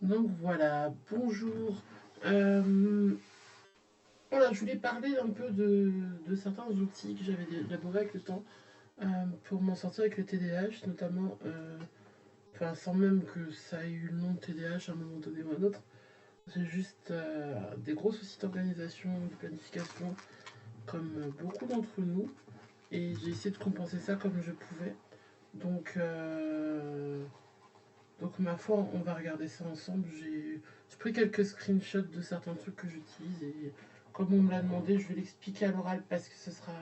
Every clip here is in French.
Donc voilà, bonjour. Euh, voilà, je voulais parler un peu de certains outils que j'avais élaborés avec le temps pour m'en sortir avec le TDAH, notamment, enfin, sans même que ça ait eu le nom de TDAH à un moment donné ou à un autre. C'est juste des gros soucis d'organisation, de planification, comme beaucoup d'entre nous. Et j'ai essayé de compenser ça comme je pouvais. Donc, Donc ma foi, on va regarder ça ensemble. J'ai pris quelques screenshots de certains trucs que j'utilise et comme on me l'a demandé, je vais l'expliquer à l'oral parce que ce sera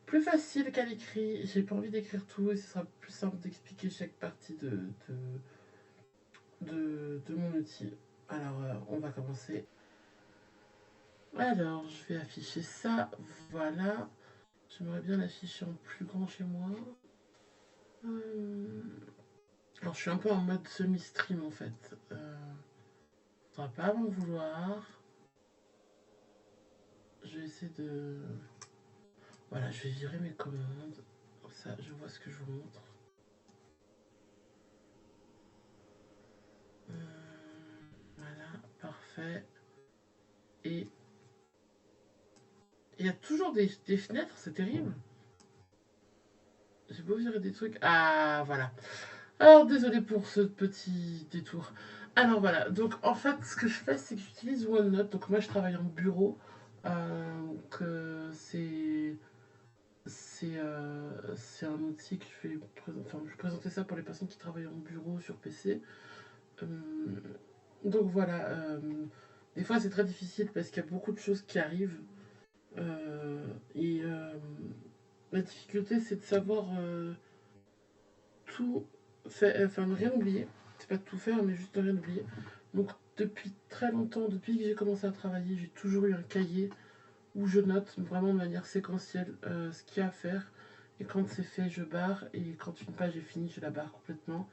plus facile qu'à l'écrit. J'ai pas envie d'écrire tout et ce sera plus simple d'expliquer chaque partie de mon outil. Alors on va commencer. Alors je vais afficher ça. Voilà. J'aimerais bien l'afficher en plus grand chez moi. Euh, Alors je suis un peu en mode semi-stream en fait. Ça va pas m'en vouloir. Je vais essayer de... Voilà, je vais virer mes commandes. Comme ça, je vois ce que je vous montre. Euh, voilà, parfait. Et il y a toujours des fenêtres, c'est terrible. J'ai beau virer des trucs. Ah, voilà. Alors, désolé pour ce petit détour. Alors, voilà. Donc, en fait, ce que je fais, c'est que j'utilise OneNote. Donc, moi, je travaille en bureau. C'est un outil que je vais enfin, je vais présenter ça pour les personnes qui travaillent en bureau sur PC. Euh, donc voilà, des fois c'est très difficile parce qu'il y a beaucoup de choses qui arrivent. Euh, et la difficulté c'est de savoir tout faire, enfin ne rien oublier. C'est pas de tout faire, mais juste de rien oublier. Donc depuis très longtemps, depuis que j'ai commencé à travailler, j'ai toujours eu un cahier où je note vraiment de manière séquentielle ce qu'il y a à faire. Et quand c'est fait, je barre. Et quand une page est finie, je la barre complètement.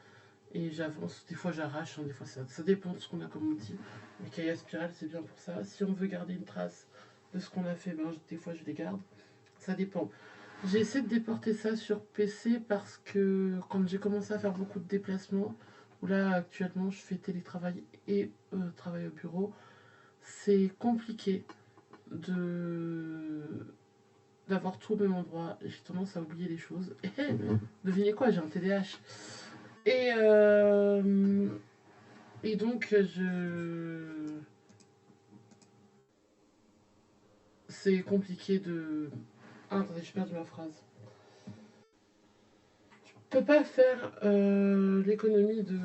Et j'avance. Des fois, j'arrache. Hein, des fois, ça dépend de ce qu'on a comme outil. Les cahiers à spirale, c'est bien pour ça. Si on veut garder une trace de ce qu'on a fait, ben, des fois, je les garde. Ça dépend. J'ai essayé de déporter ça sur PC parce que quand j'ai commencé à faire beaucoup de déplacements, où là, actuellement, je fais télétravail et travail au bureau, c'est compliqué de d'avoir tout au même endroit. J'ai tendance à oublier les choses. Et devinez quoi, j'ai un TDAH. Et, euh, et donc, c'est compliqué de... Ah, attendez, j'ai perdu ma phrase. Je peux pas faire l'économie de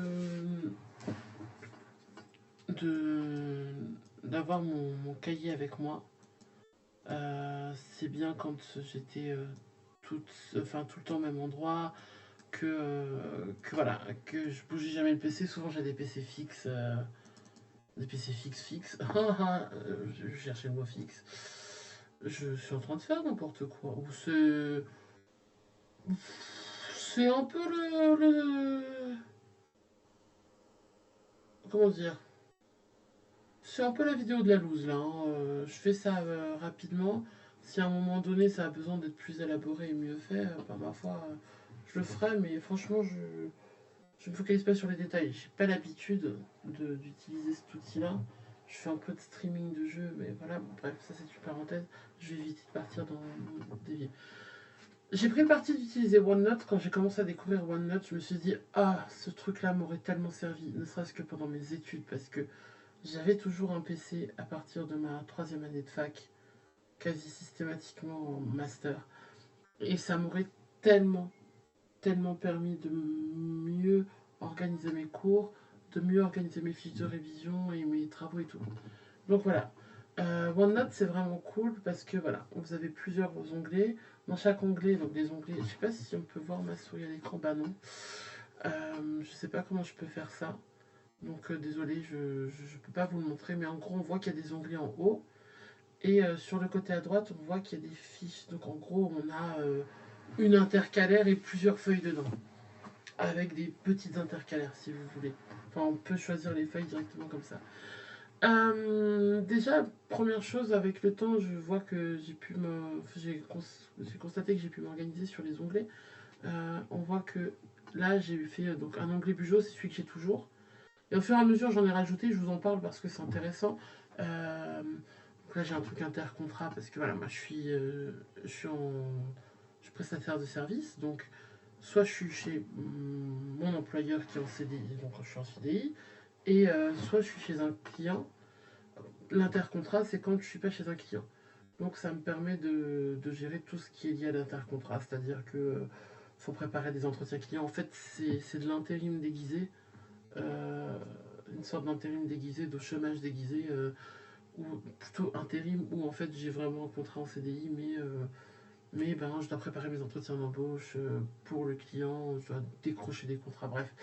d'avoir mon cahier avec moi. C'est bien quand j'étais tout le temps au même endroit, que voilà, que je bougeais jamais le PC. Souvent j'ai des PC fixes. Je cherchais le mot fixe. Je suis en train de faire n'importe quoi. Ou c'est un peu comment dire. C'est un peu la vidéo de la loose là. Hein. Je fais ça rapidement. Si à un moment donné ça a besoin d'être plus élaboré et mieux fait, bah, ma foi, je le ferai. Mais franchement, je me focalise pas sur les détails. J'ai pas l'habitude d'utiliser cet outil-là. Je fais un peu de streaming de jeux, mais voilà, bref, ça c'est une parenthèse. Je vais éviter de partir dans des... J'ai pris le parti d'utiliser OneNote quand j'ai commencé à découvrir OneNote. Je me suis dit, ah, ce truc-là m'aurait tellement servi, ne serait-ce que pendant mes études, parce que j'avais toujours un PC à partir de ma troisième année de fac, quasi systématiquement en master. Et ça m'aurait tellement, tellement permis de mieux organiser mes cours, de mieux organiser mes fiches de révision et mes travaux et tout. Donc voilà. OneNote c'est vraiment cool parce que voilà, vous avez plusieurs onglets. Dans chaque onglet, donc des onglets, je sais pas si on peut voir ma souris à l'écran, bah non. Je sais pas comment je peux faire ça. Donc désolé, je peux pas vous le montrer, mais en gros on voit qu'il y a des onglets en haut. Et sur le côté à droite, on voit qu'il y a des fiches. Donc en gros, on a une intercalaire et plusieurs feuilles dedans. Avec des petites intercalaires si vous voulez. Enfin, on peut choisir les feuilles directement comme ça. Déjà, première chose, avec le temps, je vois que j'ai constaté que j'ai pu m'organiser sur les onglets. On voit que là, j'ai fait donc un onglet Bujo, c'est celui que j'ai toujours. Et au fur et à mesure, j'en ai rajouté, je vous en parle parce que c'est intéressant. Donc là, j'ai un truc intercontrat parce que voilà, moi je suis je suis prestataire de service. Donc, soit je suis chez mon employeur qui est en CDI, donc je suis en CDI, et soit je suis chez un client. L'intercontrat, c'est quand je ne suis pas chez un client. Donc ça me permet de gérer tout ce qui est lié à l'intercontrat, c'est-à-dire que faut préparer des entretiens clients. En fait, c'est de l'intérim déguisé, euh, une sorte d'intérim déguisé, de chômage déguisé, ou plutôt intérim, où en fait j'ai vraiment un contrat en CDI, mais ben, je dois préparer mes entretiens d'embauche pour le client, je dois décrocher des contrats, bref.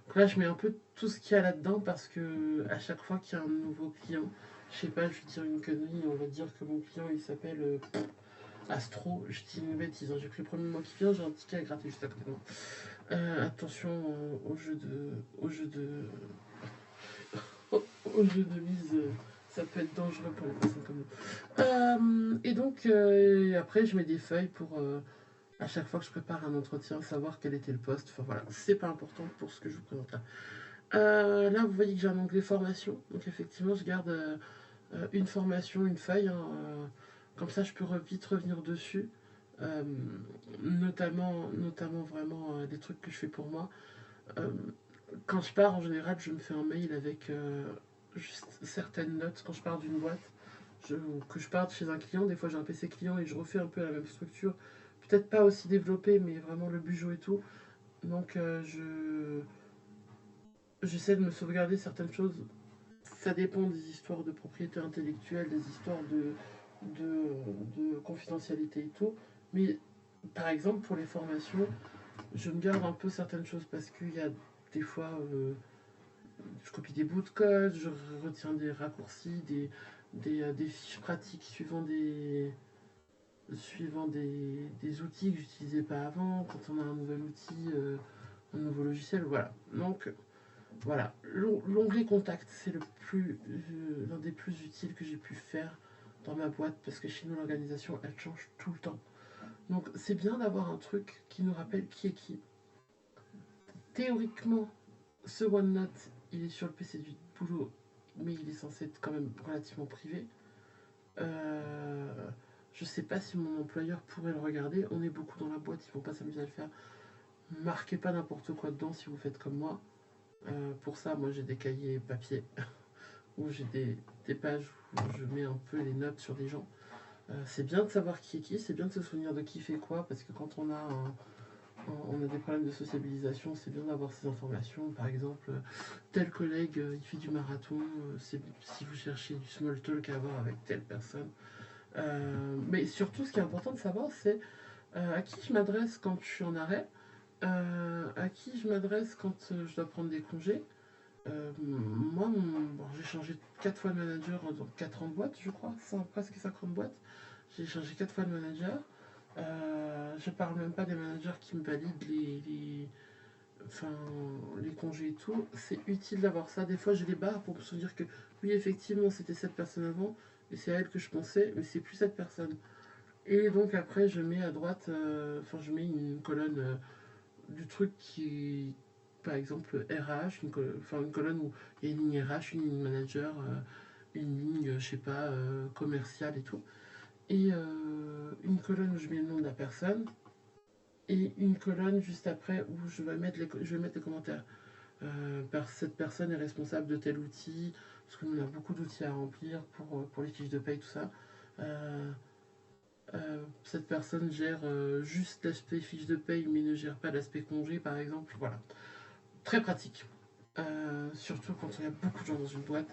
Donc là, je mets un peu tout ce qu'il y a là-dedans parce que à chaque fois qu'il y a un nouveau client, je sais pas, je vais dire une connerie, on va dire que mon client il s'appelle Astro, je dis une bêtise, hein, j'ai pris le premier mois qui vient, j'ai un ticket à gratter juste à côté de moi. Attention au jeu de mise, ça peut être dangereux pour les personnes comme nous. Et donc, après, je mets des feuilles pour à chaque fois que je prépare un entretien, savoir quel était le poste. Enfin voilà, c'est pas important pour ce que je vous présente là. Là, vous voyez que j'ai un onglet formation. Donc, effectivement, je garde une formation, une feuille. Hein, comme ça, je peux vite revenir dessus. Euh, notamment vraiment des trucs que je fais pour moi. Euh, Quand je pars, en général, je me fais un mail avec juste certaines notes quand je pars d'une boîte. Que je parte chez un client, des fois j'ai un PC client et je refais un peu la même structure. Peut-être pas aussi développée, mais vraiment le bugeot et tout. Donc j'essaie de me sauvegarder certaines choses. Ça dépend des histoires de propriété intellectuelle, des histoires de, de confidentialité et tout. Mais par exemple, pour les formations, je me garde un peu certaines choses parce qu'il y a des fois, je copie des bouts de code, je retiens des raccourcis, des fiches pratiques des outils que j'utilisais pas avant, quand on a un nouvel outil, un nouveau logiciel, voilà. Donc voilà, l'onglet contact, c'est l'un des plus utiles que j'ai pu faire dans ma boîte parce que chez nous l'organisation elle change tout le temps. Donc c'est bien d'avoir un truc qui nous rappelle qui est qui. Théoriquement, ce OneNote, il est sur le PC du boulot, mais il est censé être quand même relativement privé. Euh, je sais pas si mon employeur pourrait le regarder. On est beaucoup dans la boîte, ils vont pas s'amuser à le faire. Marquez pas n'importe quoi dedans si vous faites comme moi. Pour ça, moi j'ai des cahiers papier où j'ai des pages où je mets un peu les notes sur les gens. C'est bien de savoir qui est qui, c'est bien de se souvenir de qui fait quoi, parce que quand on a des problèmes de sociabilisation, c'est bien d'avoir ces informations. Par exemple, tel collègue, il fait du marathon, si vous cherchez du small talk à avoir avec telle personne. Mais surtout, ce qui est important de savoir, c'est à qui je m'adresse quand je suis en arrêt, à qui je m'adresse quand je dois prendre des congés. Moi, bon, j'ai changé 4 fois de manager dans 4 ans de boîte, je crois, presque 50 boîtes. J'ai changé 4 fois de manager. Je parle même pas des managers qui me valident enfin, les congés et tout. C'est utile d'avoir ça. Des fois, je les barre pour me souvenir que oui, effectivement, c'était cette personne avant, et c'est à elle que je pensais, mais c'est plus cette personne. Et donc après, je mets à droite, enfin, je mets une colonne du truc qui, par exemple, RH, enfin, une colonne où il y a une ligne RH, une ligne manager, une ligne, je sais pas, commerciale et tout. Et une colonne où je mets le nom de la personne, et une colonne juste après où je vais mettre les commentaires. Cette personne est responsable de tel outil, parce qu'on a beaucoup d'outils à remplir pour les fiches de paye, tout ça. Euh, Cette personne gère juste l'aspect fiche de paye, mais ne gère pas l'aspect congé, par exemple. Voilà. Très pratique. Surtout quand il y a beaucoup de gens dans une boîte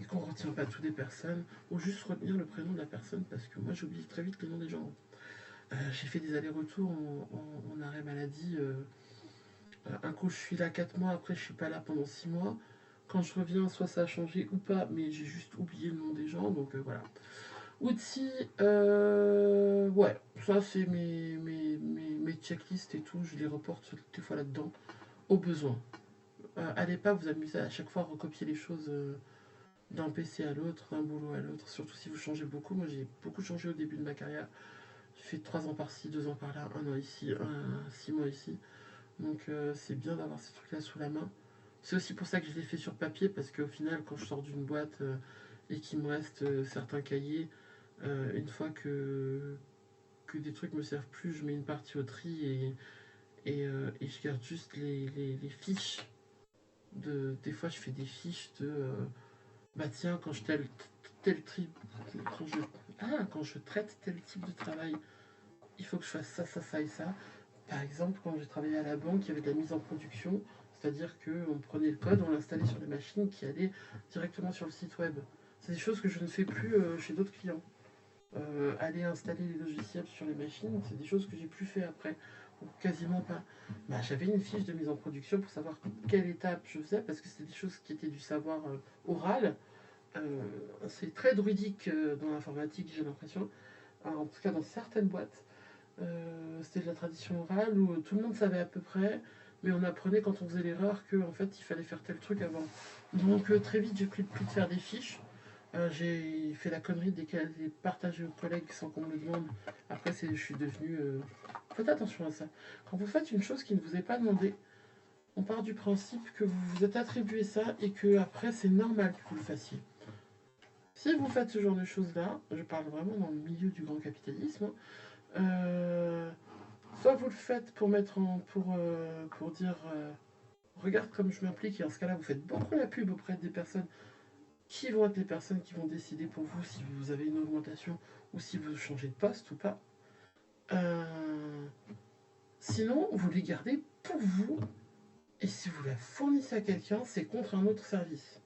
et qu'on ne retient pas tout des personnes, ou juste retenir le prénom de la personne, parce que moi j'oublie très vite le nom des gens. J'ai fait des allers-retours en arrêt maladie. Un coup je suis là 4 mois, après je suis pas là pendant 6 mois. Quand je reviens, soit ça a changé ou pas, mais j'ai juste oublié le nom des gens, donc voilà. Outils, ouais, ça c'est mes checklists et tout, je les reporte des fois là-dedans, au besoin. Allez pas vous amuser à chaque fois à recopier les choses d'un PC à l'autre, d'un boulot à l'autre, surtout si vous changez beaucoup. Moi j'ai beaucoup changé au début de ma carrière. J'ai fait 3 ans par-ci, 2 ans par-là, 1 an ici, 6 mois ici. Donc c'est bien d'avoir ces trucs-là sous la main C'est aussi pour ça que je l'ai fait sur papier, parce qu'au final, quand je sors d'une boîte et qu'il me reste certains cahiers, une fois que des trucs me servent plus, je mets une partie au tri et je garde juste les fiches. Des fois, je fais des fiches de bah tiens, quand je tel tri, quand je, quand je traite tel type de travail, il faut que je fasse ça, ça, ça et ça. Par exemple, quand j'ai travaillé à la banque, il y avait de la mise en production, c'est-à-dire qu'on prenait le code, on l'installait sur des machines qui allaient directement sur le site web. C'est des choses que je ne fais plus chez d'autres clients. Aller installer les logiciels sur les machines, c'est des choses que j'ai plus fait après, ou quasiment pas. Bah, j'avais une fiche de mise en production pour savoir quelle étape je faisais, parce que c'était des choses qui étaient du savoir oral. C'est très druidique dans l'informatique, j'ai l'impression. En tout cas, dans certaines boîtes. C'était de la tradition orale où tout le monde savait à peu près, mais on apprenait quand on faisait l'erreur qu'en fait il fallait faire tel truc avant. Donc très vite j'ai pris le pli de faire des fiches. J'ai fait la connerie de les partager aux collègues sans qu'on me le demande. Après je suis devenu... Faites attention à ça. Quand vous faites une chose qui ne vous est pas demandée, on part du principe que vous vous êtes attribué ça et que après c'est normal que vous le fassiez. Si vous faites ce genre de choses-là, je parle vraiment dans le milieu du grand capitalisme, soit vous le faites pour mettre pour dire regarde comme je m'implique, et en ce cas-là vous faites beaucoup la pub auprès des personnes qui vont être les personnes qui vont décider pour vous si vous avez une augmentation ou si vous changez de poste ou pas. Euh, Sinon, vous les gardez pour vous, et si vous la fournissez à quelqu'un, c'est contre un autre service.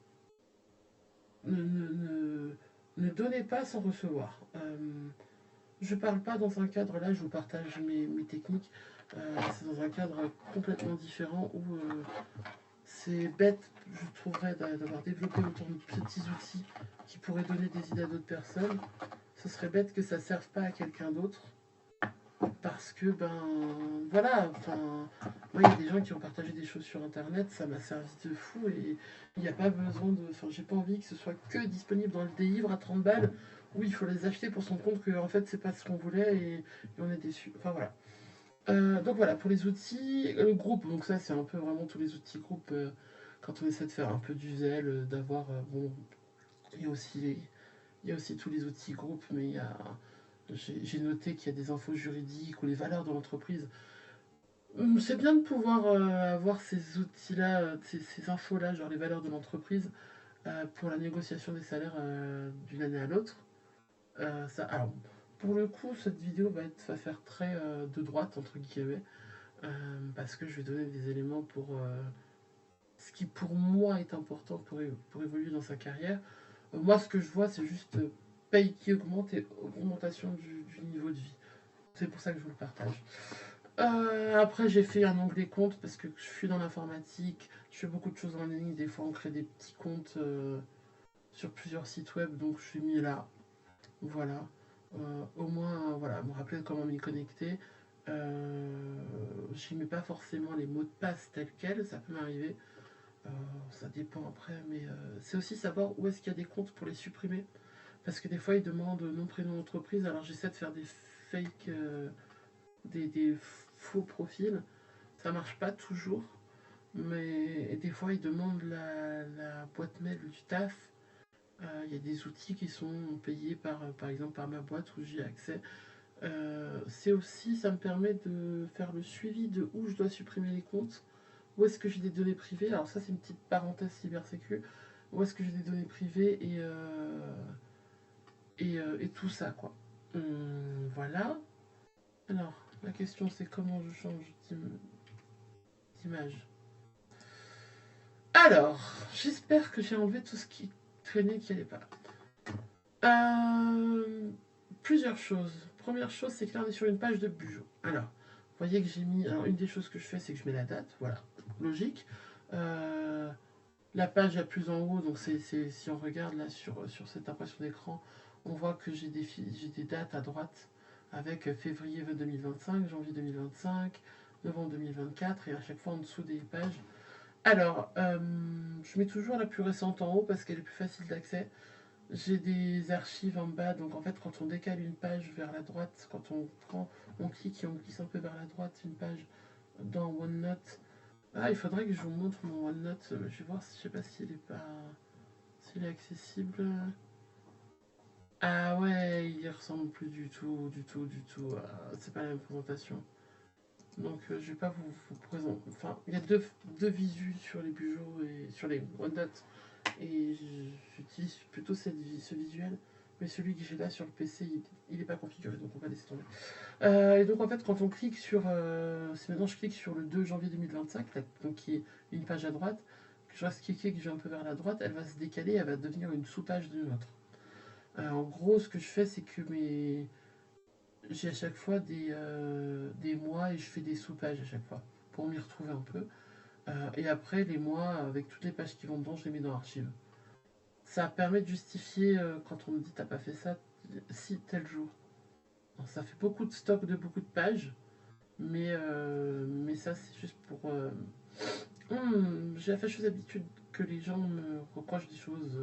Ne donnez pas sans recevoir. Je parle pas dans un cadre, là je vous partage mes techniques, c'est dans un cadre complètement différent où c'est bête, je trouverais, d'avoir développé autant de petits outils qui pourraient donner des idées à d'autres personnes. Ce serait bête que ça serve pas à quelqu'un d'autre. Parce que, ben, voilà, enfin, moi, il y a des gens qui ont partagé des choses sur Internet, ça m'a servi de fou et il n'y a pas besoin de. Enfin, j'ai pas envie que ce soit que disponible dans le délivre à 30 balles où il faut les acheter pour se rendre compte que, en fait, c'est pas ce qu'on voulait et on est déçu. Enfin, voilà. Donc, voilà, pour les outils, le groupe, donc ça, c'est un peu vraiment tous les outils groupes quand on essaie de faire un peu du zèle, d'avoir. Bon, il y a aussi. Il y a aussi tous les outils groupes, mais j'ai noté qu'il y a des infos juridiques ou les valeurs de l'entreprise. C'est bien de pouvoir avoir ces outils-là, ces infos-là, genre les valeurs de l'entreprise, pour la négociation des salaires d'une année à l'autre. Alors, pour le coup, cette vidéo va faire très de droite, entre guillemets, parce que je vais donner des éléments pour ce qui, pour moi, est important pour évoluer dans sa carrière. Moi, ce que je vois, c'est juste paye qui augmente et augmentation du niveau de vie. C'est pour ça que je vous le partage. Après, j'ai fait un onglet compte parce que je suis dans l'informatique, je fais beaucoup de choses en ligne. Des fois, on crée des petits comptes sur plusieurs sites web, donc je suis mis là. Voilà. Au moins, voilà, me rappeler comment m'y connecter. J'y mets pas forcément les mots de passe tels quels, ça peut m'arriver. Ça dépend après, mais c'est aussi savoir où est-ce qu'il y a des comptes pour les supprimer. Parce que des fois, ils demandent nom, prénom, entreprise, alors j'essaie de faire des fake, des faux profils. Ça marche pas toujours, mais des fois, ils demandent la boîte mail du taf. Il y a des outils qui sont payés par exemple par ma boîte où j'ai accès. C'est aussi, ça me permet de faire le suivi de où je dois supprimer les comptes, où est-ce que j'ai des données privées. Alors ça, c'est une petite parenthèse cybersécu. Où est-ce que j'ai des données privées et tout ça, quoi. Voilà. Alors, la question, c'est comment je change d'image. Alors, j'espère que j'ai enlevé tout ce qui traînait, qui allait pas. Euh, Plusieurs choses. Première chose, c'est que là, on est sur une page de Bujo. Alors, vous voyez que j'ai mis... Alors, une des choses que je fais, c'est que je mets la date. Voilà, logique. Euh, la page la plus en haut, donc si on regarde là sur cette impression d'écran, on voit que j'ai des dates à droite avec février 2025, janvier 2025, novembre 2024 et à chaque fois en dessous des pages. Alors, je mets toujours la plus récente en haut parce qu'elle est plus facile d'accès. J'ai des archives en bas, donc en fait quand on décale une page vers la droite, quand on clique et on glisse un peu vers la droite une page dans OneNote, Ah, il faudrait que je vous montre mon OneNote. Je vais voir si je sais pas s'il est pas. S'il est accessible. Ah ouais, il ressemble plus du tout, du tout, du tout. C'est pas la même présentation. Donc je vais pas vous présenter. Enfin, il y a deux visus sur les Bugeot et sur les OneNote. Et j'utilise plutôt ce visuel. Mais celui que j'ai là sur le PC, il est pas configuré, donc on va laisser tomber. Et donc en fait, quand on clique sur... si maintenant je clique sur le 2 janvier 2025, là, donc qui est une page à droite, que je reste cliquer, que je vais un peu vers la droite, elle va se décaler, elle va devenir une sous-page d'une autre. En gros, ce que je fais, c'est que j'ai à chaque fois des mois et je fais des sous-pages à chaque fois pour m'y retrouver un peu. Et après, les mois, avec toutes les pages qui vont dedans, je les mets dans Archive. Ça permet de justifier quand on me dit t'as pas fait ça, si tel jour. Alors, ça fait beaucoup de stock de beaucoup de pages, mais ça c'est juste pour. J'ai la fâcheuse habitude que les gens me reprochent des choses.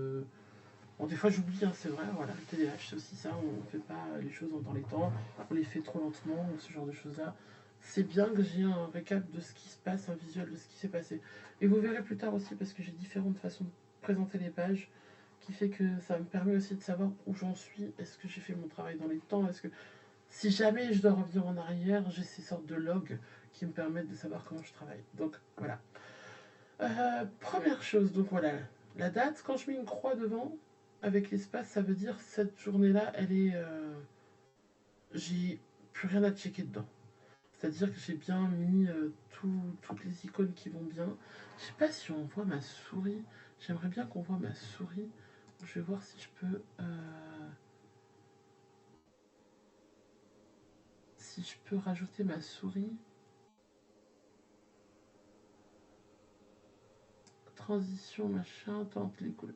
Bon, des fois j'oublie, hein, c'est vrai, voilà, le TDAH c'est aussi ça, on ne fait pas les choses dans les temps, on les fait trop lentement, ou ce genre de choses-là. C'est bien que j'ai un récap de ce qui se passe, un visuel de ce qui s'est passé. Et vous verrez plus tard aussi, parce que j'ai différentes façons de présenter les pages, qui fait que ça me permet aussi de savoir où j'en suis, est-ce que j'ai fait mon travail dans les temps, est-ce que si jamais je dois revenir en arrière, j'ai ces sortes de logs qui me permettent de savoir comment je travaille. Donc voilà. Première chose, donc voilà, la date, quand je mets une croix devant, avec l'espace, ça veut dire cette journée-là, elle est. J'ai plus rien à checker dedans. C'est-à-dire que j'ai bien mis toutes les icônes qui vont bien. Je sais pas si on voit ma souris. J'aimerais bien qu'on voit ma souris. Je vais voir si je peux. Si je peux rajouter ma souris. Transition, machin, tente les couleurs.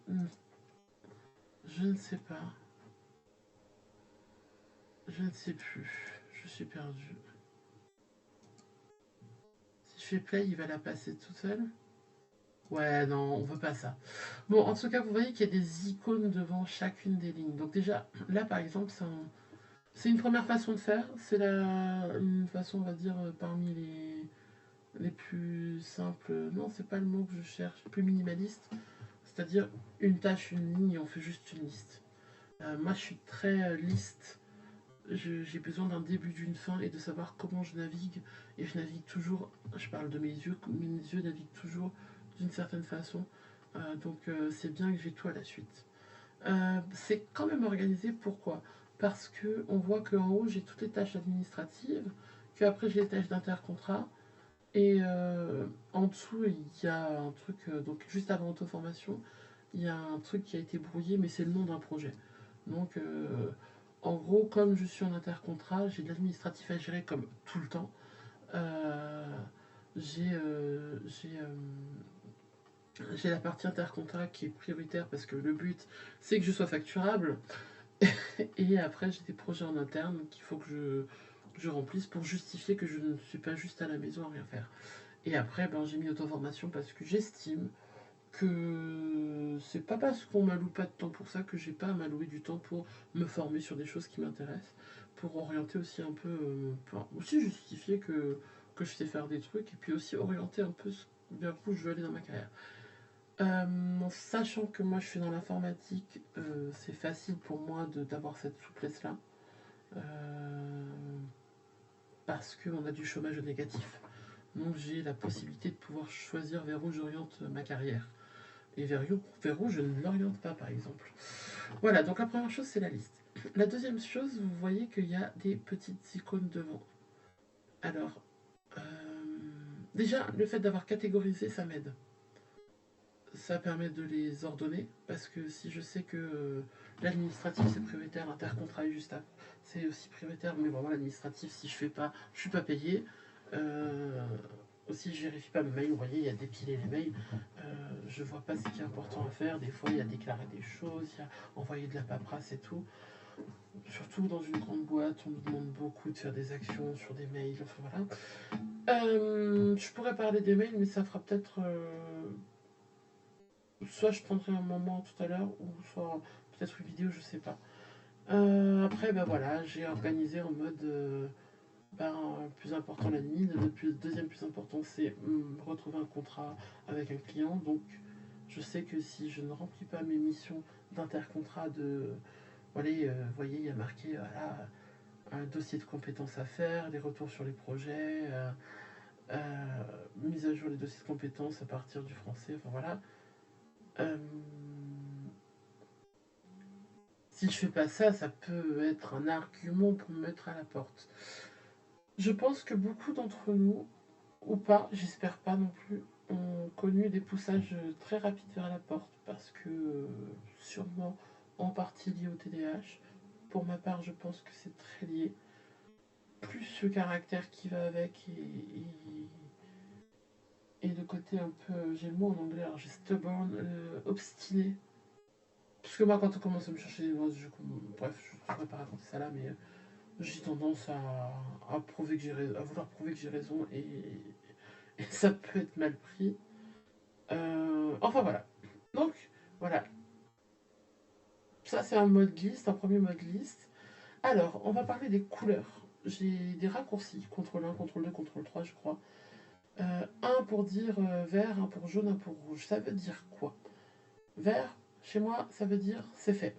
Je ne sais pas. Je ne sais plus. Je suis perdue. Si je fais play, il va la passer tout seul. Ouais, non, on veut pas ça. Bon, en tout cas, vous voyez qu'il y a des icônes devant chacune des lignes. Donc déjà, là, par exemple, c'est une première façon de faire. C'est une façon, on va dire, parmi les plus simples. Non, c'est pas le mot que je cherche. Plus minimaliste. C'est-à-dire une tâche, une ligne, et on fait juste une liste. Moi, je suis très liste. J'ai besoin d'un début, d'une fin et de savoir comment je navigue. Et je navigue toujours, je parle de mes yeux naviguent toujours d'une certaine façon. Donc c'est bien que j'ai tout à la suite. C'est quand même organisé, pourquoi? Parce que on voit qu'en haut j'ai toutes les tâches administratives, qu'après j'ai les tâches d'intercontrat, et en dessous il y a un truc, donc juste avant auto-formation, il y a un truc qui a été brouillé, mais c'est le nom d'un projet. Donc, en gros, comme je suis en intercontrat, j'ai de l'administratif à gérer comme tout le temps. Euh, j'ai la partie intercontrat qui est prioritaire parce que le but, c'est que je sois facturable. Et après, j'ai des projets en interne qu'il faut que je remplisse pour justifier que je ne suis pas juste à la maison à rien faire. Et après, ben, j'ai mis auto-formation parce que j'estime que c'est pas parce qu'on m'alloue pas de temps pour ça que j'ai pas à m'allouer du temps pour me former sur des choses qui m'intéressent, pour orienter aussi un peu, enfin, aussi justifier que je sais faire des trucs, et puis aussi orienter un peu vers où je veux aller dans ma carrière. Sachant que moi je suis dans l'informatique, c'est facile pour moi d'avoir cette souplesse-là, euh, parce qu'on a du chômage négatif. Donc j'ai la possibilité de pouvoir choisir vers où j'oriente ma carrière. Et vers où je ne l'oriente pas, par exemple. Voilà, donc la première chose, c'est la liste. La deuxième chose, vous voyez qu'il y a des petites icônes devant. Alors, euh, déjà, le fait d'avoir catégorisé, ça m'aide. Ça permet de les ordonner, parce que si je sais que l'administratif c'est prioritaire, l'intercontrat est juste après, c'est aussi prioritaire, mais vraiment l'administratif, si je fais pas, je suis pas payé. Euh, Aussi, je vérifie pas mes mails, vous voyez, il y a dépilé les mails, je vois pas ce qui est important à faire, des fois il y a déclaré des choses, il y a envoyé de la paperasse et tout. Surtout dans une grande boîte, on nous demande beaucoup de faire des actions sur des mails, enfin voilà. Je pourrais parler des mails, mais ça fera peut-être soit je prendrai un moment tout à l'heure, ou soit peut-être une vidéo, je sais pas. Après, ben voilà, j'ai organisé en mode Ben, plus important l'admin, deuxième plus important c'est retrouver un contrat avec un client. Donc je sais que si je ne remplis pas mes missions d'intercontrat voilà, vous voyez, il y a marqué voilà, un dossier de compétences à faire, des retours sur les projets, mise à jour des dossiers de compétences à partir du français, enfin voilà. Euh, si je fais pas ça, ça peut être un argument pour me mettre à la porte. Je pense que beaucoup d'entre nous, ou pas, j'espère pas non plus, ont connu des poussages très rapides vers la porte parce que sûrement en partie lié au TDAH. Pour ma part, je pense que c'est très lié. Plus le caractère qui va avec et le côté un peu, j'ai le mot en anglais, alors j'ai stubborn, obstiné. Parce que moi, quand on commence à me chercher des noix, bref, je ne pourrais pas raconter ça là, mais j'ai tendance à prouver que à vouloir prouver que j'ai raison et ça peut être mal pris. Enfin voilà. Donc voilà, ça c'est un mode liste, un premier mode liste. Alors, on va parler des couleurs. J'ai des raccourcis, CTRL 1, CTRL 2, CTRL 3 je crois. Un pour dire vert, un pour jaune, un pour rouge. Ça veut dire quoi? Vert, chez moi, ça veut dire c'est fait.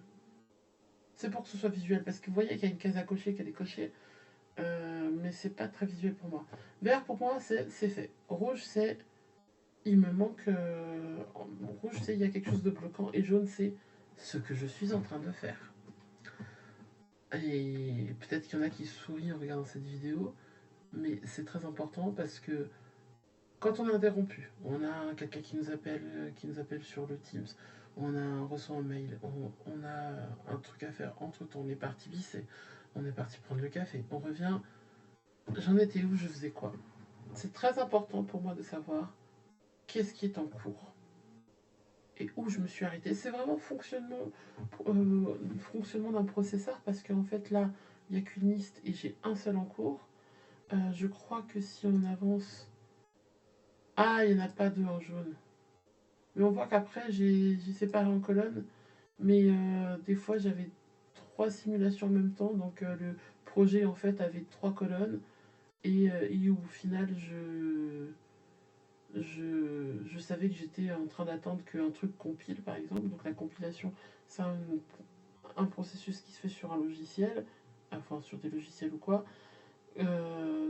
C'est pour que ce soit visuel, parce que vous voyez qu'il y a une case à cocher, qu'elle est cochée, mais c'est pas très visuel pour moi. Vert, pour moi, c'est fait. Rouge, c'est il me manque. Rouge, c'est il y a quelque chose de bloquant, et jaune, c'est ce que je suis en train de faire. Et peut-être qu'il y en a qui sourient en regardant cette vidéo, mais c'est très important parce que quand on est interrompu, on a quelqu'un qui nous appelle sur le Teams, reçoit un mail, on a un truc à faire. Entre temps, on est parti visser, on est parti prendre le café, on revient. J'en étais où, je faisais quoi? C'est très important pour moi de savoir qu'est-ce qui est en cours et où je me suis arrêtée. C'est vraiment fonctionnement d'un processeur parce qu'en fait là, il n'y a qu'une liste et j'ai un seul en cours. Je crois que si on avance. Ah, il n'y en a pas deux en jaune. Mais on voit qu'après, j'ai séparé en colonnes. Mais des fois, j'avais trois simulations en même temps. Donc le projet, en fait, avait trois colonnes. Et au final, je savais que j'étais en train d'attendre qu'un truc compile, par exemple. Donc la compilation, c'est un processus qui se fait sur un logiciel. Enfin, sur des logiciels ou quoi.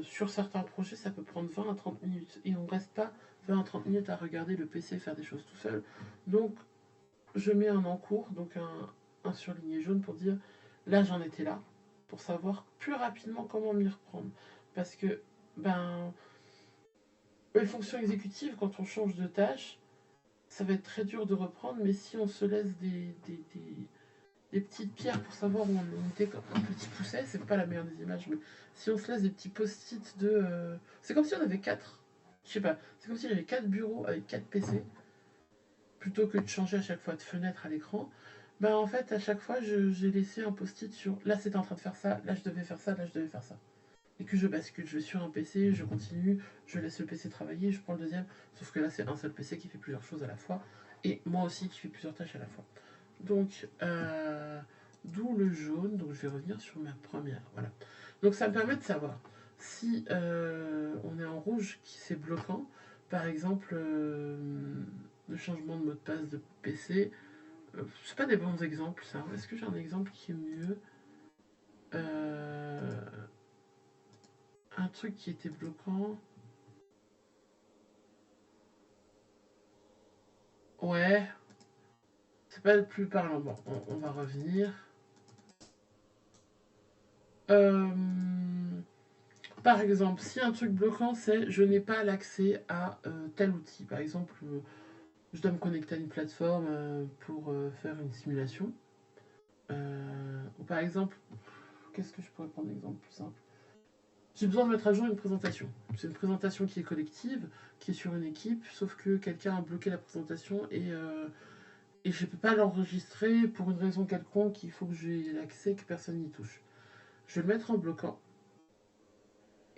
Sur certains projets, ça peut prendre 20 à 30 minutes. Et on ne reste pas 20 à 30 minutes à regarder le PC faire des choses tout seul. Donc, je mets un en cours, donc un surligné jaune pour dire là, j'en étais là, pour savoir plus rapidement comment m'y reprendre. Parce que, ben, les fonctions exécutives, quand on change de tâche, ça va être très dur de reprendre, mais si on se laisse des petites pierres pour savoir où on était comme un petit pousset, c'est pas la meilleure des images, mais si on se laisse des petits post-it de. C'est comme si on avait quatre. Je sais pas, c'est comme si j'avais quatre bureaux avec quatre PC, plutôt que de changer à chaque fois de fenêtre à l'écran. Ben en fait, à chaque fois, j'ai laissé un post-it sur là c'était en train de faire ça, là je devais faire ça, là je devais faire ça. Et que je bascule, je vais sur un PC, je continue, je laisse le PC travailler, je prends le deuxième, sauf que là c'est un seul PC qui fait plusieurs choses à la fois, et moi aussi qui fais plusieurs tâches à la fois. Donc, d'où le jaune. Donc, je vais revenir sur ma première. Voilà. Donc, ça me permet de savoir si on est en rouge, qui c'est bloquant. Par exemple, le changement de mot de passe de PC. C'est pas des bons exemples, ça. Est-ce que j'ai un exemple qui est mieux? Euh, un truc qui était bloquant. Ouais, c'est pas le plus parlant. Bon, on va revenir. Euh, Par exemple, si un truc bloquant, c'est je n'ai pas l'accès à tel outil. Par exemple, je dois me connecter à une plateforme pour faire une simulation. Ou par exemple, qu'est-ce que je pourrais prendre d'exemple plus simple? J'ai besoin de mettre à jour une présentation. C'est une présentation qui est collective, qui est sur une équipe, sauf que quelqu'un a bloqué la présentation et je ne peux pas l'enregistrer pour une raison quelconque, il faut que j'ai l'accès, que personne n'y touche. Je vais le mettre en bloquant.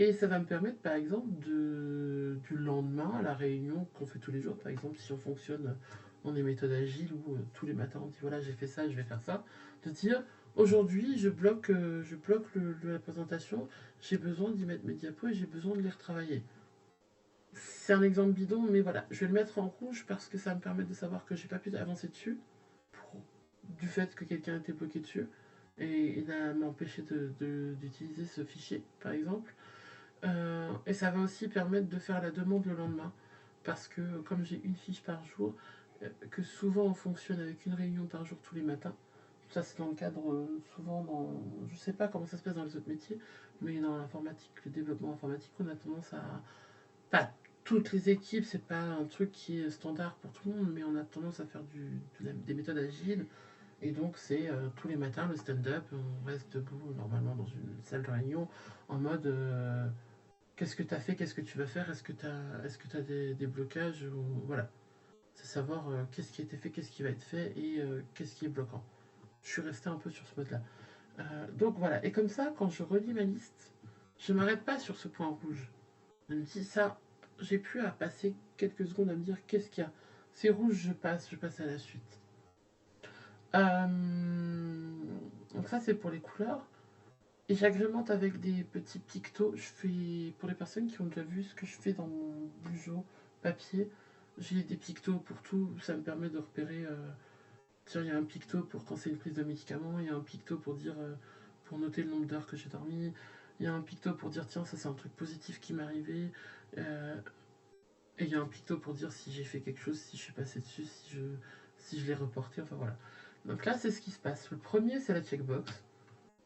Et ça va me permettre, par exemple, du lendemain, à la réunion qu'on fait tous les jours, par exemple, si on fonctionne dans des méthodes agiles où tous les matins on dit voilà, j'ai fait ça, je vais faire ça, de dire Aujourd'hui, je bloque la présentation, j'ai besoin d'y mettre mes diapos et j'ai besoin de les retravailler. C'est un exemple bidon, mais voilà, je vais le mettre en rouge parce que ça va me permet de savoir que j'ai pas pu avancer dessus, pour- du fait que quelqu'un était bloqué dessus, et il a m'empêché d'utiliser ce fichier, par exemple. Et ça va aussi permettre de faire la demande le lendemain, parce que comme j'ai une fiche par jour, que souvent on fonctionne avec une réunion par jour tous les matins, ça c'est dans le cadre, souvent dans, je sais pas comment ça se passe dans les autres métiers, mais dans l'informatique, le développement informatique, on a tendance à, pas toutes les équipes, c'est pas un truc qui est standard pour tout le monde, mais on a tendance à faire des méthodes agiles. Et donc, c'est tous les matins le stand-up. On reste debout, normalement, dans une salle de réunion, en mode qu'est-ce que tu as fait, qu'est-ce que tu vas faire, est-ce que tu as des blocages ou, voilà. C'est savoir qu'est-ce qui a été fait, qu'est-ce qui va être fait et qu'est-ce qui est bloquant. Je suis resté un peu sur ce mode-là. Donc voilà. Et comme ça, quand je relis ma liste, je ne m'arrête pas sur ce point rouge. Je me dis ça, j'ai plus à passer quelques secondes à me dire qu'est-ce qu'il y a. C'est rouge, je passe à la suite. Donc ça c'est pour les couleurs. Et j'agrémente avec des petits pictos. Je fais, pour les personnes qui ont déjà vu ce que je fais dans mon bujo papier, j'ai des pictos pour tout. Ça me permet de repérer. Tiens, il y a un picto pour quand c'est une prise de médicament. Il y a un picto pour dire, pour noter le nombre d'heures que j'ai dormi. Il y a un picto pour dire tiens ça c'est un truc positif qui m'est arrivé. Euh, et il y a un picto pour dire si j'ai fait quelque chose, si je suis passé dessus, si je l'ai reporté. Enfin voilà. Donc là c'est ce qui se passe. Le premier c'est la checkbox.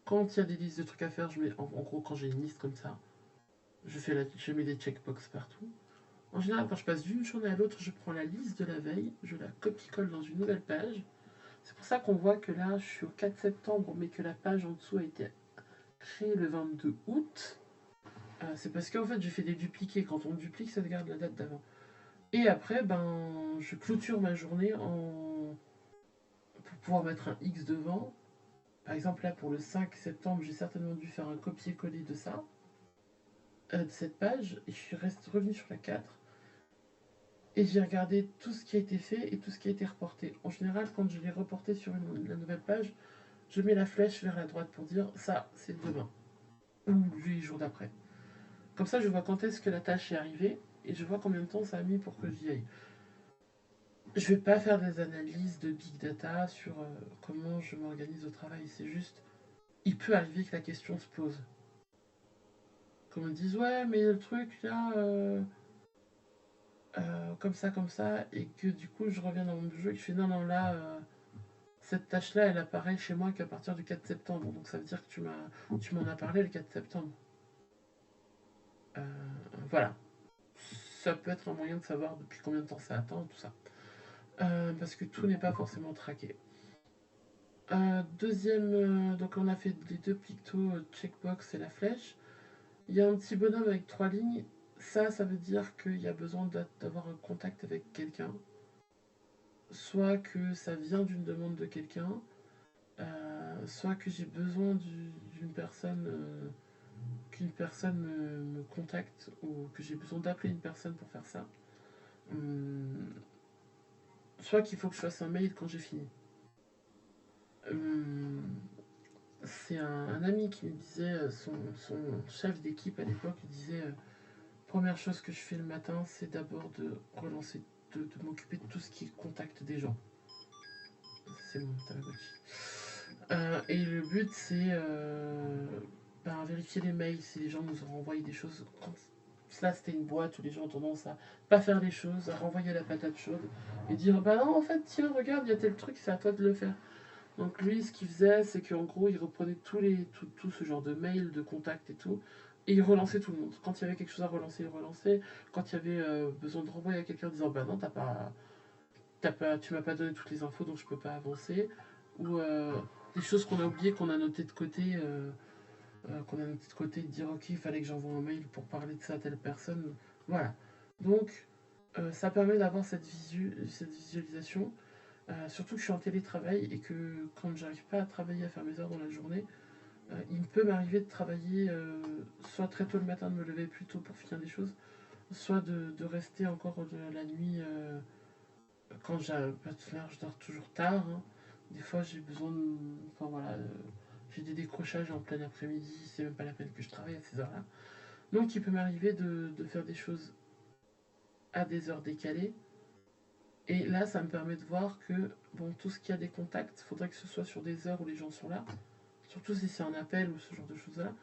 Quand il y a des listes de trucs à faire, je mets, en gros, quand j'ai une liste comme ça, je mets des checkbox partout. En général, quand je passe d'une journée à l'autre, je prends la liste de la veille, je la copie-colle dans une nouvelle page. C'est pour ça qu'on voit que là, je suis au 4 septembre, mais que la page en dessous a été créée le 22 août. C'est parce qu'en fait, j'ai fait des dupliqués. Quand on duplique, ça garde la date d'avant. Et après, ben, je clôture ma journée pour pouvoir mettre un X devant. Par exemple, là, pour le 5 septembre, j'ai certainement dû faire un copier-coller de ça. De cette page et je suis revenu sur la 4 et j'ai regardé tout ce qui a été fait et tout ce qui a été reporté. En général, quand je l'ai reporté sur la nouvelle page, je mets la flèche vers la droite pour dire ça, c'est demain ou les jours d'après. Comme ça, je vois quand est-ce que la tâche est arrivée et je vois combien de temps ça a mis pour que j'y aille. Je vais pas faire des analyses de big data sur comment je m'organise au travail. C'est juste, il peut arriver que la question se pose. Qu'on me dise ouais, mais le truc là. Comme ça, et que du coup je reviens dans mon jeu et que je fais non, non, là, cette tâche-là, elle apparaît chez moi qu'à partir du 4 septembre, donc ça veut dire que tu m'en as parlé le 4 septembre. Euh, voilà, ça peut être un moyen de savoir depuis combien de temps ça attend, tout ça. Parce que tout n'est pas forcément traqué. Deuxième, donc on a fait les deux pictos, checkbox et la flèche. Il y a un petit bonhomme avec trois lignes. Ça veut dire qu'il y a besoin d'avoir un contact avec quelqu'un. Soit que ça vient d'une demande de quelqu'un, soit que j'ai besoin d'une personne, qu'une personne me contacte, ou que j'ai besoin d'appeler une personne pour faire ça. Hum, Soit qu'il faut que je fasse un mail quand j'ai fini. Hum, c'est un ami qui me disait, son chef d'équipe à l'époque, il disait première chose que je fais le matin, c'est d'abord de relancer, de m'occuper de tout ce qui est contact des gens. C'est mon Tamagotchi. Et le but, c'est vérifier les mails si les gens nous ont renvoyé des choses. Quand cela, c'était une boîte où les gens ont tendance à pas faire les choses, à renvoyer la patate chaude et dire bah non, en fait, tiens, regarde, il y a tel truc, c'est à toi de le faire. Donc lui, ce qu'il faisait, c'est qu'en gros, il reprenait tout ce genre de mails, de contacts et tout, et il relançait tout le monde. Quand il y avait quelque chose à relancer, il relançait. Quand il y avait besoin de renvoyer à quelqu'un en disant bah non, tu m'as pas donné toutes les infos, donc je peux pas avancer. Ou des choses qu'on a oubliées, qu'on a notées de côté, de dire ok, il fallait que j'envoie un mail pour parler de ça à telle personne. Voilà. Donc, ça permet d'avoir cette visualisation. Surtout que je suis en télétravail et que quand j'arrive pas à travailler, à faire mes heures dans la journée, il peut m'arriver de travailler soit très tôt le matin, de me lever plus tôt pour finir des choses, soit de rester encore de la nuit quand j'ai. Je dors toujours tard, hein. Des fois, j'ai besoin de. Enfin voilà, j'ai des décrochages en plein après-midi, c'est même pas la peine que je travaille à ces heures-là. Donc, il peut m'arriver de faire des choses à des heures décalées. Et là, ça me permet de voir que, bon, tout ce qui a des contacts, il faudrait que ce soit sur des heures où les gens sont là. Surtout si c'est un appel ou ce genre de choses-là.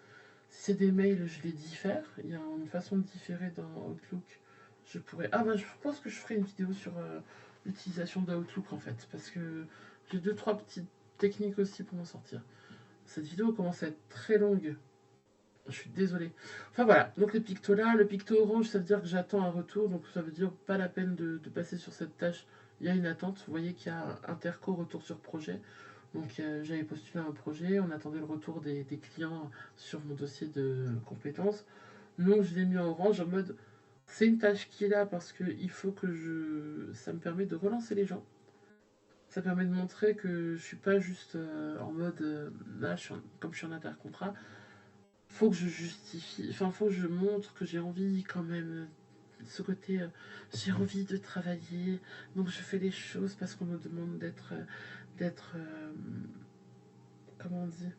Si c'est des mails, je les diffère. Il y a une façon de différer dans Outlook. Je pourrais. Ah, ben, je pense que je ferai une vidéo sur l'utilisation d'Outlook en fait. Parce que j'ai deux, trois petites techniques aussi pour m'en sortir. Cette vidéo commence à être très longue. Je suis désolée. Enfin voilà, donc les pictos là, le picto orange, ça veut dire que j'attends un retour, donc ça veut dire pas la peine de passer sur cette tâche. Il y a une attente, vous voyez qu'il y a interco retour sur projet. Donc j'avais postulé un projet, on attendait le retour des clients sur mon dossier de compétences. Donc je l'ai mis en orange en mode c'est une tâche qui est là parce que il faut que je. Ça me permet de relancer les gens. Ça permet de montrer que je suis pas juste en mode là, comme je suis en intercontrat, faut que je justifie, enfin faut que je montre que j'ai envie quand même. Ce côté, j'ai envie de travailler, donc je fais les choses parce qu'on me demande d'être, comment on dit,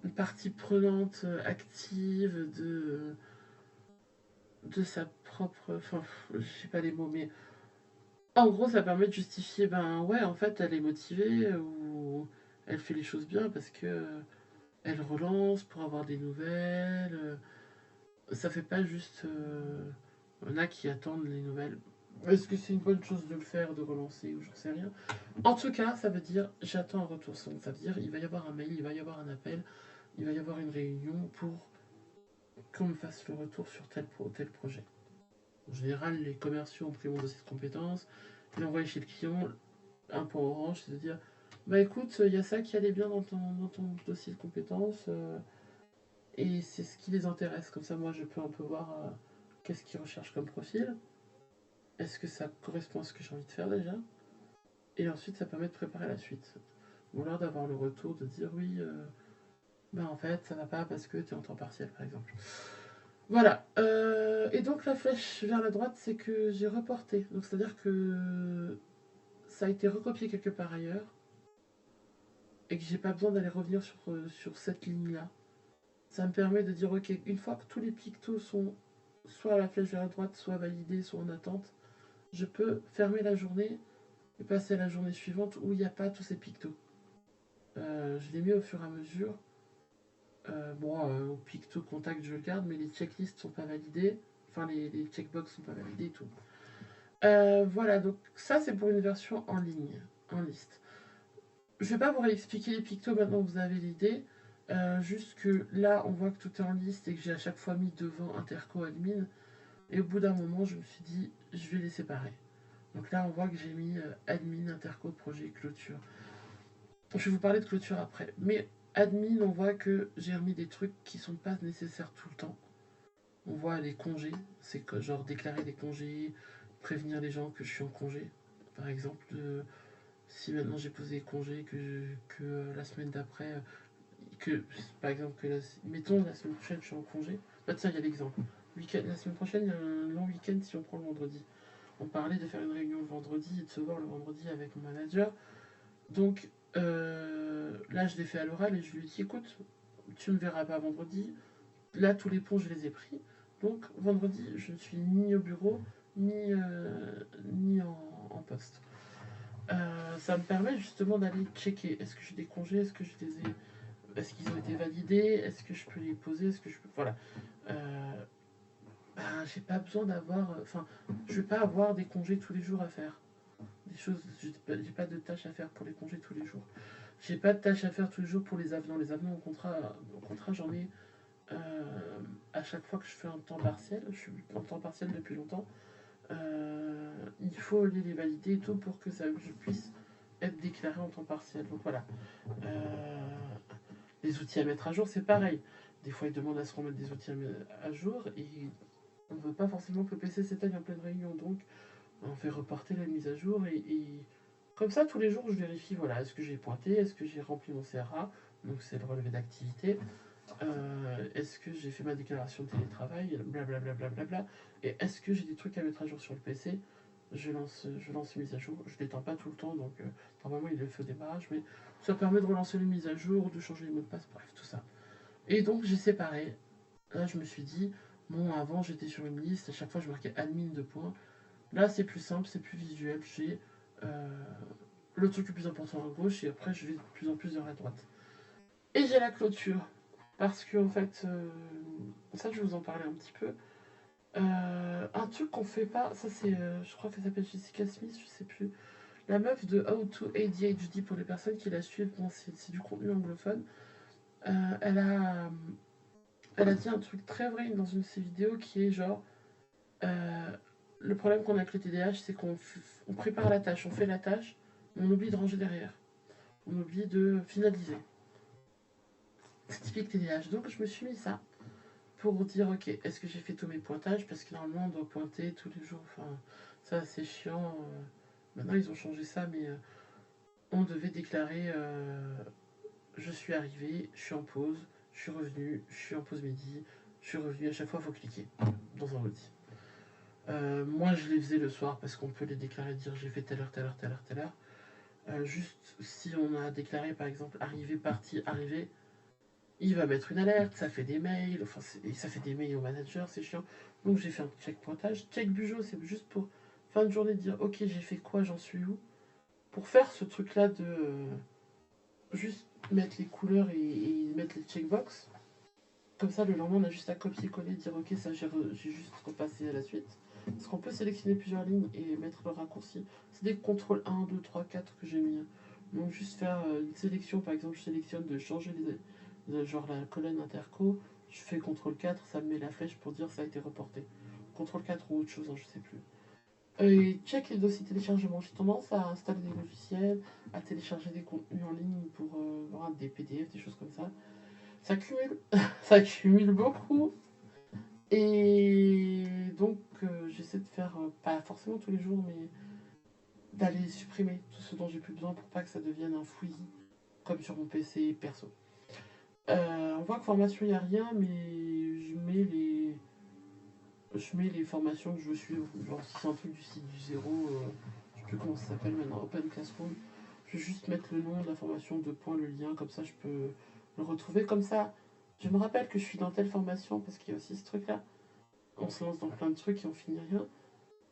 une partie prenante, active de sa propre, enfin, je sais pas les mots, mais en gros, ça permet de justifier, ben ouais, en fait, elle est motivée ou elle fait les choses bien parce que elle relance pour avoir des nouvelles. Ça fait pas juste. Il y en a qui attendent les nouvelles. Est-ce que c'est une bonne chose de le faire, de relancer ou j'en sais rien. En tout cas, ça veut dire j'attends un retour. Ça veut dire il va y avoir un mail, il va y avoir un appel, il va y avoir une réunion pour qu'on me fasse le retour sur tel projet. En général, les commerciaux ont pris mon dossier de compétences, ils l'ont envoyé chez le client. Un point orange, c'est de dire bah écoute, il y a ça qui allait bien dans ton dossier de compétences. Et c'est ce qui les intéresse. Comme ça, moi, je peux un peu voir qu'est-ce qu'ils recherchent comme profil. Est-ce que ça correspond à ce que j'ai envie de faire déjà. Et ensuite, ça permet de préparer la suite. Ou alors d'avoir le retour, de dire oui, bah en fait, ça va pas parce que tu es en temps partiel, par exemple. Voilà. Et donc, la flèche vers la droite, c'est que j'ai reporté. Donc, c'est-à-dire que ça a été recopié quelque part ailleurs et que j'ai pas besoin d'aller revenir sur cette ligne-là. Ça me permet de dire, ok, une fois que tous les pictos sont soit à la flèche vers la droite, soit validés, soit en attente, je peux fermer la journée et passer à la journée suivante où il n'y a pas tous ces pictos. Je l'ai mis au fur et à mesure. Au picto contact, je le garde, mais les checklists sont pas validées. Enfin, les checkbox sont pas validés et tout. Voilà, donc ça, c'est pour une version en ligne, en liste. Je vais pas vous réexpliquer les pictos maintenant, vous avez l'idée. Juste que là, on voit que tout est en liste et que j'ai à chaque fois mis devant interco admin. Et au bout d'un moment, je me suis dit, je vais les séparer. Donc là, on voit que j'ai mis admin, interco, projet, clôture. Je vais vous parler de clôture après. Mais admin, on voit que j'ai remis des trucs qui sont pas nécessaires tout le temps. On voit les congés, c'est que genre déclarer des congés, prévenir les gens que je suis en congé. Par exemple, si maintenant j'ai posé des congés, que la semaine d'après, que par exemple, mettons la semaine prochaine je suis en congé. Bah tiens, il y a l'exemple. La semaine prochaine, il y a un long week-end si on prend le vendredi. On parlait de faire une réunion le vendredi et de se voir le vendredi avec mon manager. Donc là, je l'ai fait à l'oral et je lui ai dit écoute, tu ne me verras pas vendredi. Là, tous les ponts, je les ai pris. Donc vendredi, je ne suis ni au bureau, ni en poste. Ça me permet justement d'aller checker est-ce que j'ai des congés, est-ce qu'ils ont été validés, est-ce que je peux les poser, est-ce que je peux. Voilà. J'ai pas besoin d'avoir. Enfin, je vais pas avoir des congés tous les jours à faire. Des choses. J'ai pas de tâches à faire pour les congés tous les jours. J'ai pas de tâches à faire tous les jours pour les avenants. Les avenants au contrat j'en ai à chaque fois que je fais un temps partiel. Je suis en temps partiel depuis longtemps. Il faut aller les valider et tout pour que je puisse être déclaré en temps partiel. Donc voilà. Les outils à mettre à jour, c'est pareil. Des fois, ils demandent à se remettre des outils à jour et on ne veut pas forcément que le PC s'éteigne en pleine réunion. Donc, on fait reporter la mise à jour et comme ça, tous les jours, je vérifie, voilà, est-ce que j'ai pointé, est-ce que j'ai rempli mon CRA, donc c'est le relevé d'activité, est-ce que j'ai fait ma déclaration de télétravail, blablabla, et est-ce que j'ai des trucs à mettre à jour sur le PC, je lance une mise à jour. Je ne l'éteins pas tout le temps, donc normalement il le fait au démarrage, mais ça permet de relancer les mises à jour, de changer les mots de passe, bref, tout ça. Et donc j'ai séparé. Là, je me suis dit, bon, avant j'étais sur une liste, à chaque fois je marquais admin de points. Là, c'est plus simple, c'est plus visuel. J'ai euh, le truc le plus important à gauche et après je vais de plus en plus vers la droite. Et j'ai la clôture. Parce que, en fait, ça, je vais vous en parler un petit peu. Un truc qu'on fait pas, ça c'est, je crois qu'elle s'appelle Jessica Smith, je sais plus. La meuf de How to ADHD pour les personnes qui la suivent, bon, c'est du contenu anglophone. Euh, elle, a, elle a dit un truc très vrai dans une de ses vidéos qui est genre, euh, le problème qu'on a avec le TDAH, c'est on prépare la tâche, on fait la tâche, mais on oublie de ranger derrière. On oublie de finaliser. C'est typique TDAH. Donc je me suis mis ça pour dire ok, est-ce que j'ai fait tous mes pointages parce que normalement on doit pointer tous les jours. Enfin, ça c'est chiant. Maintenant ils ont changé ça, mais on devait déclarer je suis arrivé, je suis en pause, je suis revenu, je suis en pause midi, je suis revenu. À chaque fois, il faut cliquer dans un outil. Moi, je les faisais le soir parce qu'on peut les déclarer, dire j'ai fait telle heure, telle heure, telle heure, telle heure. Juste si on a déclaré par exemple arrivé, parti, arrivé, il va mettre une alerte, ça fait des mails, enfin ça fait des mails au manager, c'est chiant. Donc j'ai fait un check pointage. Check bujo, c'est juste pour fin de journée dire ok j'ai fait quoi, j'en suis où. Pour faire ce truc là de juste mettre les couleurs et mettre les checkbox. Comme ça le lendemain on a juste à copier-coller, dire ok ça j'ai juste repassé à la suite. Parce qu'on peut sélectionner plusieurs lignes et mettre le raccourci. C'est des contrôles 1, 2, 3, 4 que j'ai mis. Donc juste faire une sélection, par exemple je sélectionne de changer genre la colonne interco, je fais CTRL 4, ça me met la flèche pour dire ça a été reporté. CTRL 4 ou autre chose, hein, je sais plus. Et check les dossiers téléchargement. J'ai tendance à installer des logiciels, à télécharger des contenus en ligne pour voir des PDF, des choses comme ça. Ça cumule, ça cumule beaucoup. Et donc j'essaie de faire, pas forcément tous les jours, mais d'aller supprimer tout ce dont j'ai plus besoin pour pas que ça devienne un fouillis, comme sur mon PC perso. On voit que formation, il n'y a rien, mais je mets les formations que je veux suivre. Genre, si c'est un truc du site du zéro, je sais plus comment ça s'appelle maintenant, Open Classroom, je vais juste mettre le nom de la formation, deux points, le lien, comme ça je peux le retrouver. Comme ça, je me rappelle que je suis dans telle formation, parce qu'il y a aussi ce truc-là. On se lance dans plein de trucs et on finit rien.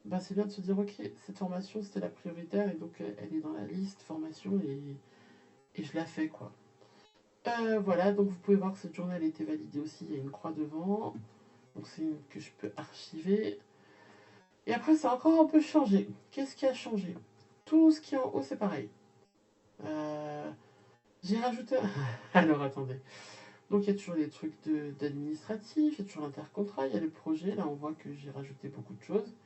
Bah, c'est bien de se dire, ok, cette formation c'était la prioritaire, et donc elle est dans la liste formation, et je la fais quoi. Voilà, donc vous pouvez voir que cette journée elle a été validée aussi, il y a une croix devant, donc c'est une que je peux archiver. Et après ça a encore un peu changé. Qu'est-ce qui a changé? Tout ce qui est en haut c'est pareil. Euh, j'ai rajouté... Alors attendez. Donc il y a toujours les trucs d'administratif, il y a toujours l'intercontrat, il y a les projets, là on voit que j'ai rajouté beaucoup de choses.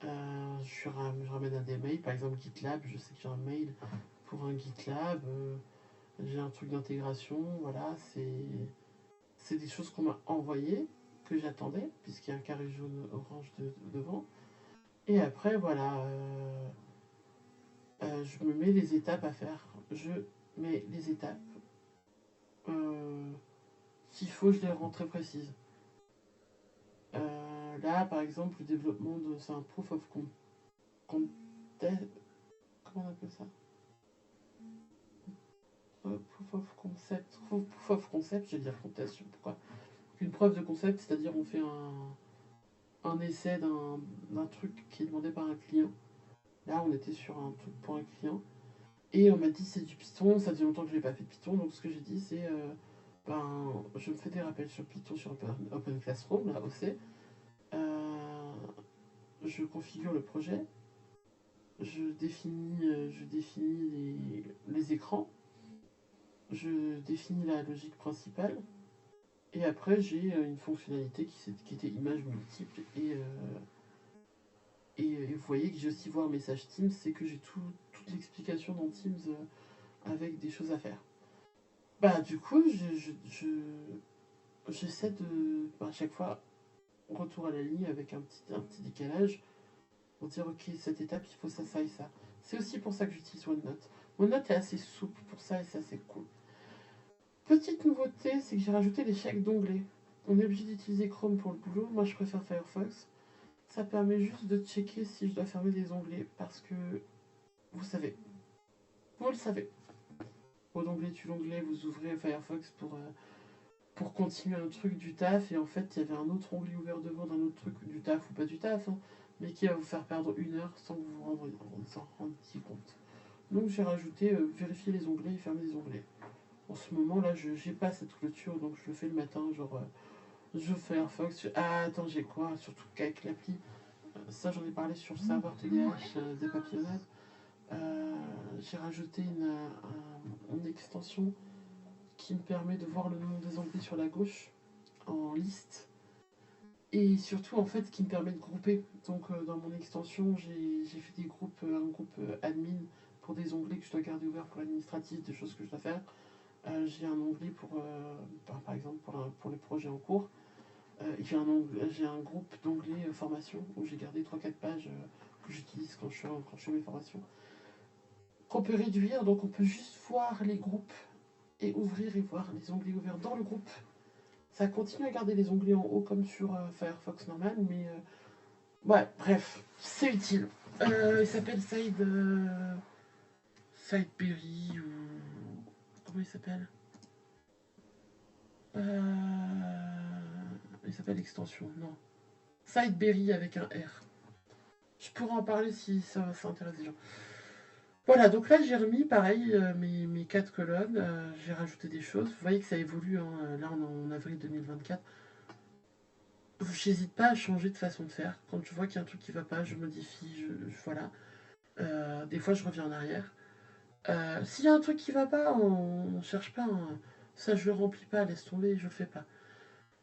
Je ramène un des mails, par exemple GitLab, je sais que j'ai un mail pour un GitLab, j'ai un truc d'intégration, voilà, c'est des choses qu'on m'a envoyées, que j'attendais, puisqu'il y a un carré jaune orange devant. Et après, voilà, je me mets les étapes à faire. Je mets les étapes. Euh, S'il faut, je les rends très précises. Là, par exemple, le développement de. C'est un proof of concept. Comment on appelle ça? Proof of concept. Proof of concept, je vais dire conception. Pourquoi? Une preuve de concept, c'est-à-dire on fait un essai d'un truc qui est demandé par un client. Là, on était sur un truc pour un client. Et on m'a dit c'est du Python, ça faisait longtemps que je n'ai pas fait de Python, donc ce que j'ai dit c'est je me fais des rappels sur Python sur Open Classroom, là, OC. Euh, je configure le projet, je définis les écrans, je définis la logique principale, et après j'ai une fonctionnalité qui était image multiple, et vous voyez que j'ai aussi voir message Teams, c'est que j'ai toute l'explication dans Teams avec des choses à faire. Bah du coup, j'essaie de, à chaque fois, retour à la ligne avec un petit décalage pour dire ok, cette étape, il faut ça, ça et ça. C'est aussi pour ça que j'utilise OneNote. OneNote est assez souple pour ça et c'est assez cool. Petite nouveauté, c'est que j'ai rajouté les chèques d'onglets. On est obligé d'utiliser Chrome pour le boulot, moi je préfère Firefox. Ça permet juste de checker si je dois fermer des onglets parce que vous savez, vous le savez. Au onglet, tu l'onglet, vous ouvrez Firefox pour continuer un truc du taf et en fait il y avait un autre onglet ouvert devant d'un autre truc du taf ou pas du taf, hein, mais qui va vous faire perdre 1 heure sans que vous vous en rendiez compte. Donc j'ai rajouté vérifier les onglets et fermer les onglets. En ce moment là, je j'ai pas cette clôture donc je le fais le matin, genre je Firefox. Ah attends, j'ai quoi? Surtout qu'avec l'appli, ça j'en ai parlé sur le serveur TDH des papillonnades. J'ai rajouté une extension qui me permet de voir le nom des onglets sur la gauche en liste et surtout en fait qui me permet de grouper. Donc dans mon extension j'ai fait des groupes, un groupe admin pour des onglets que je dois garder ouverts pour l'administratif, des choses que je dois faire. J'ai un onglet pour par exemple pour les projets en cours. J'ai un groupe d'onglets formation où j'ai gardé 3-4 pages que j'utilise quand je fais mes formations. Qu'on peut réduire, donc on peut juste voir les groupes et ouvrir et voir les onglets ouverts dans le groupe. Ça continue à garder les onglets en haut comme sur Firefox normal, mais ouais, bref, c'est utile. Il s'appelle Sideberry ou comment il s'appelle Il s'appelle extension, non. Sideberry avec un R. Je pourrais en parler si ça intéresse les gens. Voilà, donc là j'ai remis pareil mes 4 colonnes, j'ai rajouté des choses. Vous voyez que ça évolue, hein. Là on est en avril 2024. J'hésite pas à changer de façon de faire. Quand je vois qu'il y a un truc qui va pas, je modifie, voilà. Des fois je reviens en arrière. S'il y a un truc qui va pas, on cherche pas, hein. Ça je le remplis pas, laisse tomber, je le fais pas.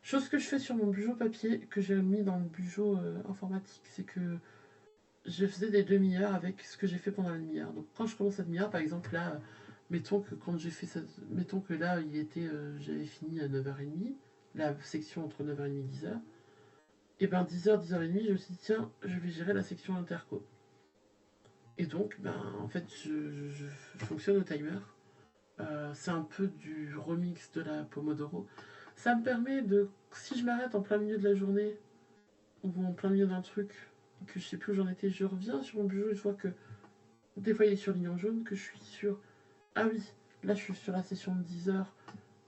Chose que je fais sur mon bureau papier, que j'ai mis dans le bureau informatique, c'est que je faisais des demi-heures avec ce que j'ai fait pendant la demi-heure. Donc quand je commence la demi-heure, par exemple là, mettons que quand j'ai fait ça, mettons que là j'avais fini à 9h30, la section entre 9h30 et 10h. Et ben 10h, 10h30, je me suis dit tiens, je vais gérer la section interco. Et donc, ben en fait, je fonctionne au timer. C'est un peu du remix de la Pomodoro. Ça me permet de, si je m'arrête en plein milieu de la journée, ou en plein milieu d'un truc, que je sais plus où j'en étais, je reviens sur mon bureau et je vois que des fois il est surligné en jaune, que je suis sur. Ah oui, là je suis sur la session de 10h,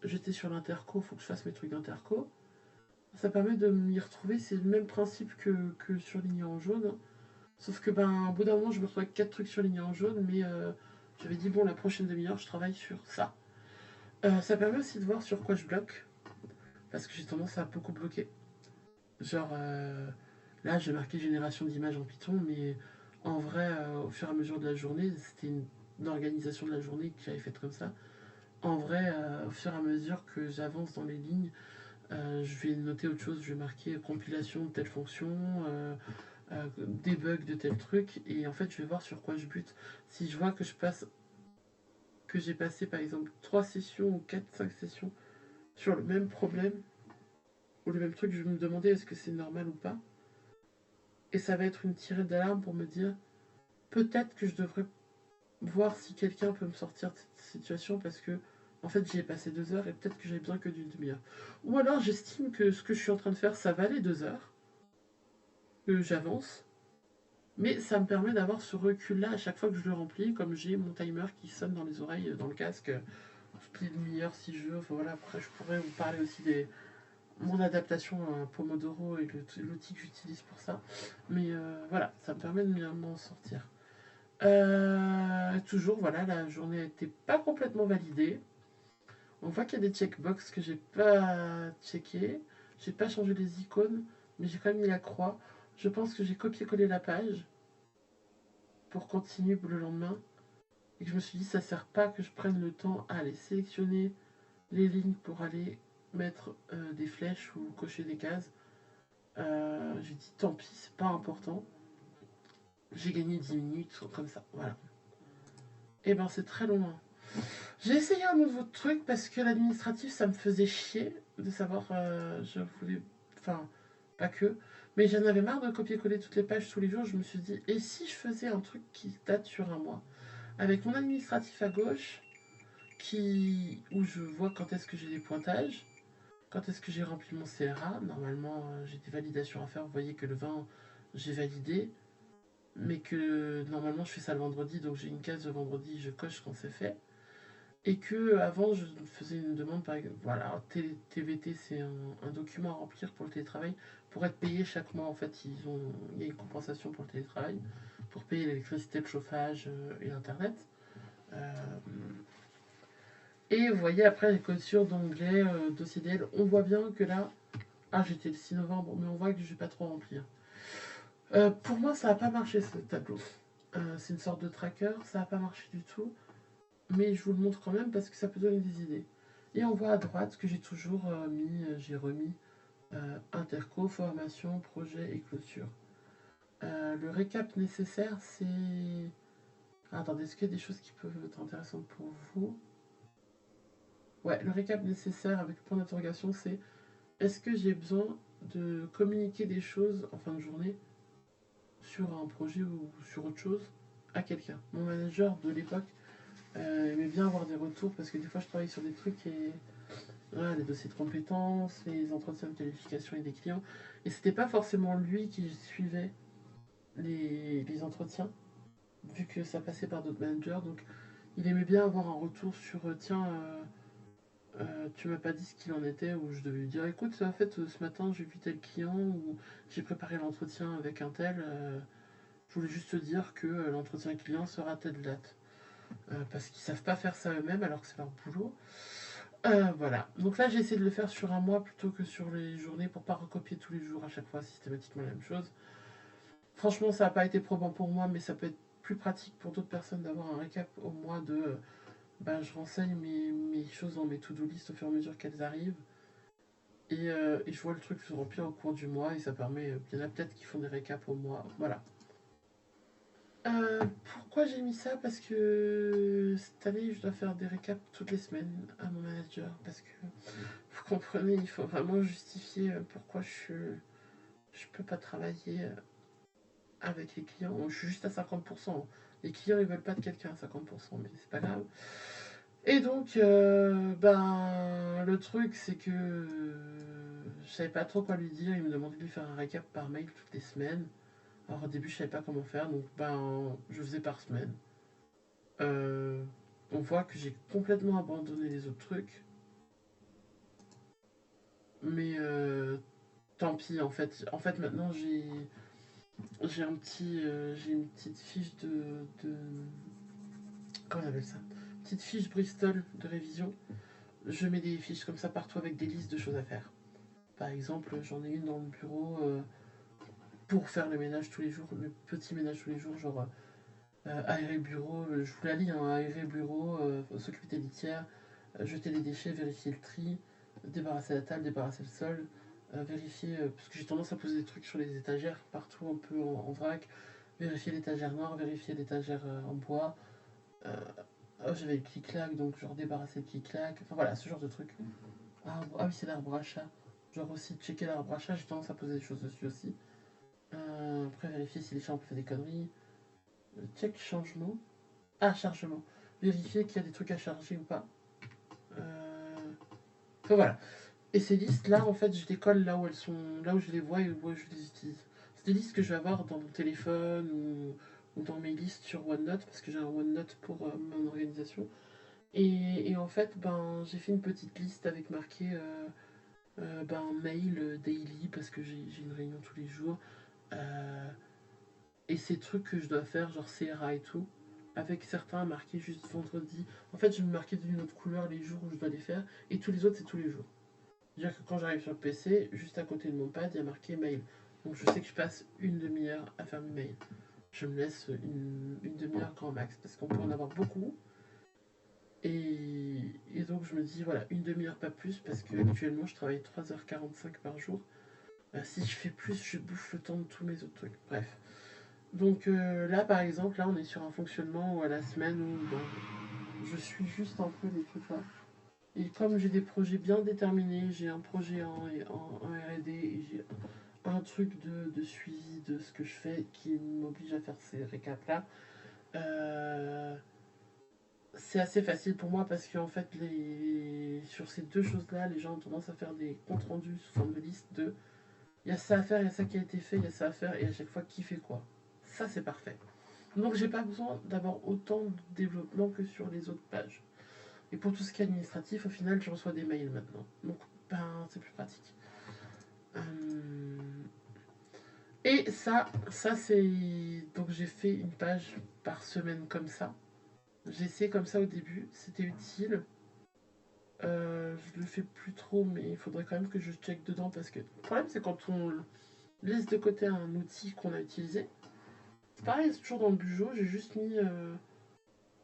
j'étais sur l'interco, faut que je fasse mes trucs d'interco. Ça permet de m'y retrouver, c'est le même principe que surligné en jaune. Sauf que ben au bout d'un moment je me retrouve avec 4 trucs surlignés en jaune, mais j'avais dit bon la prochaine demi-heure je travaille sur ça. Ça permet aussi de voir sur quoi je bloque, parce que j'ai tendance à beaucoup bloquer. Genre là j'ai marqué génération d'images en Python, mais en vrai au fur et à mesure de la journée, c'était une organisation de la journée que j'avais faite comme ça. En vrai, au fur et à mesure que j'avance dans les lignes, je vais noter autre chose, je vais marquer compilation de telle fonction, debug de tel truc, et en fait je vais voir sur quoi je bute. Si je vois que j'ai passé par exemple 3 sessions ou 4-5 sessions sur le même problème, ou le même truc, je vais me demander est-ce que c'est normal ou pas. Et ça va être une tirée d'alarme pour me dire peut-être que je devrais voir si quelqu'un peut me sortir de cette situation parce que en fait j'y ai passé 2 heures et peut-être que j'ai besoin que d'une demi-heure. Ou alors j'estime que ce que je suis en train de faire ça valait 2 heures, que j'avance, mais ça me permet d'avoir ce recul-là à chaque fois que je le remplis, comme j'ai mon timer qui sonne dans les oreilles, dans le casque, toutes les demi-heures si je veux. Enfin voilà, après je pourrais vous parler aussi de mon adaptation à Pomodoro et l'outil que j'utilise pour ça. Mais voilà, ça me permet de m'en sortir. Toujours, voilà, la journée n'était pas complètement validée. On voit qu'il y a des checkbox que j'ai pas checké. J'ai pas changé les icônes, mais j'ai quand même mis la croix. Je pense que j'ai copié-collé la page pour continuer le lendemain. Et que je me suis dit, ça sert pas que je prenne le temps à aller sélectionner les lignes pour aller mettre des flèches ou cocher des cases. J'ai dit, tant pis, c'est pas important. J'ai gagné 10 minutes comme ça, voilà. Et ben c'est très long. J'ai essayé un nouveau truc parce que l'administratif ça me faisait chier de savoir, je voulais, enfin pas que, mais j'en avais marre de copier-coller toutes les pages tous les jours. Je me suis dit et si je faisais un truc qui date sur un mois, avec mon administratif à gauche, où je vois quand est-ce que j'ai des pointages, quand est-ce que j'ai rempli mon CRA. Normalement j'ai des validations à faire. Vous voyez que le 20 j'ai validé, mais que normalement je fais ça le vendredi, donc j'ai une case de vendredi, je coche quand c'est fait. Et que avant je faisais une demande par exemple, voilà, TVT c'est un document à remplir pour le télétravail, pour être payé chaque mois en fait, il y a une compensation pour le télétravail, pour payer l'électricité, le chauffage et l'internet. Euh, et vous voyez après les clôtures d'onglet, dossier DL, on voit bien que là, ah j'étais le 6 novembre, mais on voit que je vais pas trop remplir. Pour moi ça n'a pas marché ce tableau. C'est une sorte de tracker, ça n'a pas marché du tout. Mais je vous le montre quand même parce que ça peut donner des idées. Et on voit à droite que j'ai toujours j'ai remis interco, formation, projet et clôture. Le récap nécessaire, c'est... Attendez, est-ce qu'il y a des choses qui peuvent être intéressantes pour vous? Ouais, le récap nécessaire avec le point d'interrogation, c'est est-ce que j'ai besoin de communiquer des choses en fin de journée sur un projet ou sur autre chose à quelqu'un? Mon manager de l'époque aimait bien avoir des retours parce que des fois je travaille sur des trucs et les dossiers de compétences, les entretiens de qualification et des clients. Et c'était pas forcément lui qui suivait les entretiens, vu que ça passait par d'autres managers. Donc il aimait bien avoir un retour sur tiens, tu m'as pas dit ce qu'il en était, ou je devais lui dire écoute, en fait, ce matin j'ai vu tel client, ou j'ai préparé l'entretien avec un tel. Je voulais juste te dire que l'entretien client sera telle date. Parce qu'ils savent pas faire ça eux-mêmes alors que c'est leur boulot. Voilà. Donc là, j'ai essayé de le faire sur un mois plutôt que sur les journées pour pas recopier tous les jours à chaque fois systématiquement la même chose. Franchement, ça n'a pas été probant pour moi, mais ça peut être plus pratique pour d'autres personnes d'avoir un récap au mois de. Je renseigne mes choses dans mes to-do list au fur et à mesure qu'elles arrivent. Et je vois le truc se remplir au cours du mois et ça permet. Il y en a peut-être qui font des récaps au mois. Voilà. Pourquoi j'ai mis ça? Parce que cette année, je dois faire des récaps toutes les semaines à mon manager. Parce que vous comprenez, il faut vraiment justifier pourquoi je peux pas travailler avec les clients. Je suis juste à 50%. Les clients, ils veulent pas de quelqu'un à 50%, mais c'est pas grave. Et donc, le truc, c'est que je savais pas trop quoi lui dire. Il me demandait de lui faire un récap par mail toutes les semaines. Alors au début, je savais pas comment faire, donc je faisais par semaine. Euh, on voit que j'ai complètement abandonné les autres trucs. Mais tant pis, en fait. En fait, maintenant, j'ai une petite fiche de. Comment on appelle ça? Petite fiche Bristol de révision. Je mets des fiches comme ça partout avec des listes de choses à faire. Par exemple, j'en ai une dans le bureau pour faire le ménage tous les jours, le petit ménage tous les jours, genre aérer le bureau, je vous la lis, hein, aérer le bureau, s'occuper des litières, jeter les déchets, vérifier le tri, débarrasser la table, débarrasser le sol, vérifier, parce que j'ai tendance à poser des trucs sur les étagères partout un peu en vrac, vérifier l'étagère noire, vérifier l'étagère en bois. Euh, J'avais le clic-clac, donc genre débarrasser le clic-clac, enfin voilà, ce genre de trucs. Oui, c'est l'arbre à chat. Genre aussi checker l'arbre à chat, j'ai tendance à poser des choses dessus aussi. Après, vérifier si les chats ont fait des conneries. Check changement. Ah, chargement. Vérifier qu'il y a des trucs à charger ou pas. Enfin voilà. Et ces listes-là, en fait, je les colle là où elles sont, là où je les vois et où je les utilise. C'est des listes que je vais avoir dans mon téléphone ou dans mes listes sur OneNote, parce que j'ai un OneNote pour mon organisation. Et en fait, j'ai fait une petite liste avec marqué mail daily, parce que j'ai une réunion tous les jours. Euh, et ces trucs que je dois faire, genre CRA et tout, avec certains marqués juste vendredi. En fait, je vais me marquer d'une autre couleur les jours où je dois les faire, et tous les autres, c'est tous les jours. C'est-à-dire que quand j'arrive sur le PC, juste à côté de mon pad, il y a marqué mail. Donc je sais que je passe une demi-heure à faire mes mails. Je me laisse une demi-heure grand max, parce qu'on peut en avoir beaucoup. Et donc je me dis, voilà, une demi-heure pas plus, parce que actuellement je travaille 3h45 par jour. Si je fais plus, je bouffe le temps de tous mes autres trucs. Bref. Donc là, par exemple, là, on est sur un fonctionnement où à la semaine où je suis juste un peu des trucs là. Et comme j'ai des projets bien déterminés, j'ai un projet en R&D et j'ai un truc de suivi de ce que je fais qui m'oblige à faire ces récaps là. C'est assez facile pour moi parce qu'en fait, sur ces deux choses-là, les gens ont tendance à faire des comptes rendus sous forme de liste de Il y a ça à faire, il y a ça qui a été fait, il y a ça à faire, et à chaque fois, qui fait quoi. Ça, c'est parfait. Donc, j'ai pas besoin d'avoir autant de développement que sur les autres pages. Et pour tout ce qui est administratif, au final, je reçois des mails maintenant. Donc, ben, c'est plus pratique. Et ça c'est... Donc, j'ai fait une page par semaine comme ça. J'ai essayé comme ça au début, c'était utile. Je le fais plus trop, mais il faudrait quand même que je check dedans parce que le problème c'est quand on laisse de côté un outil qu'on a utilisé. C'est pareil, c'est toujours dans le Bujo, j'ai juste mis,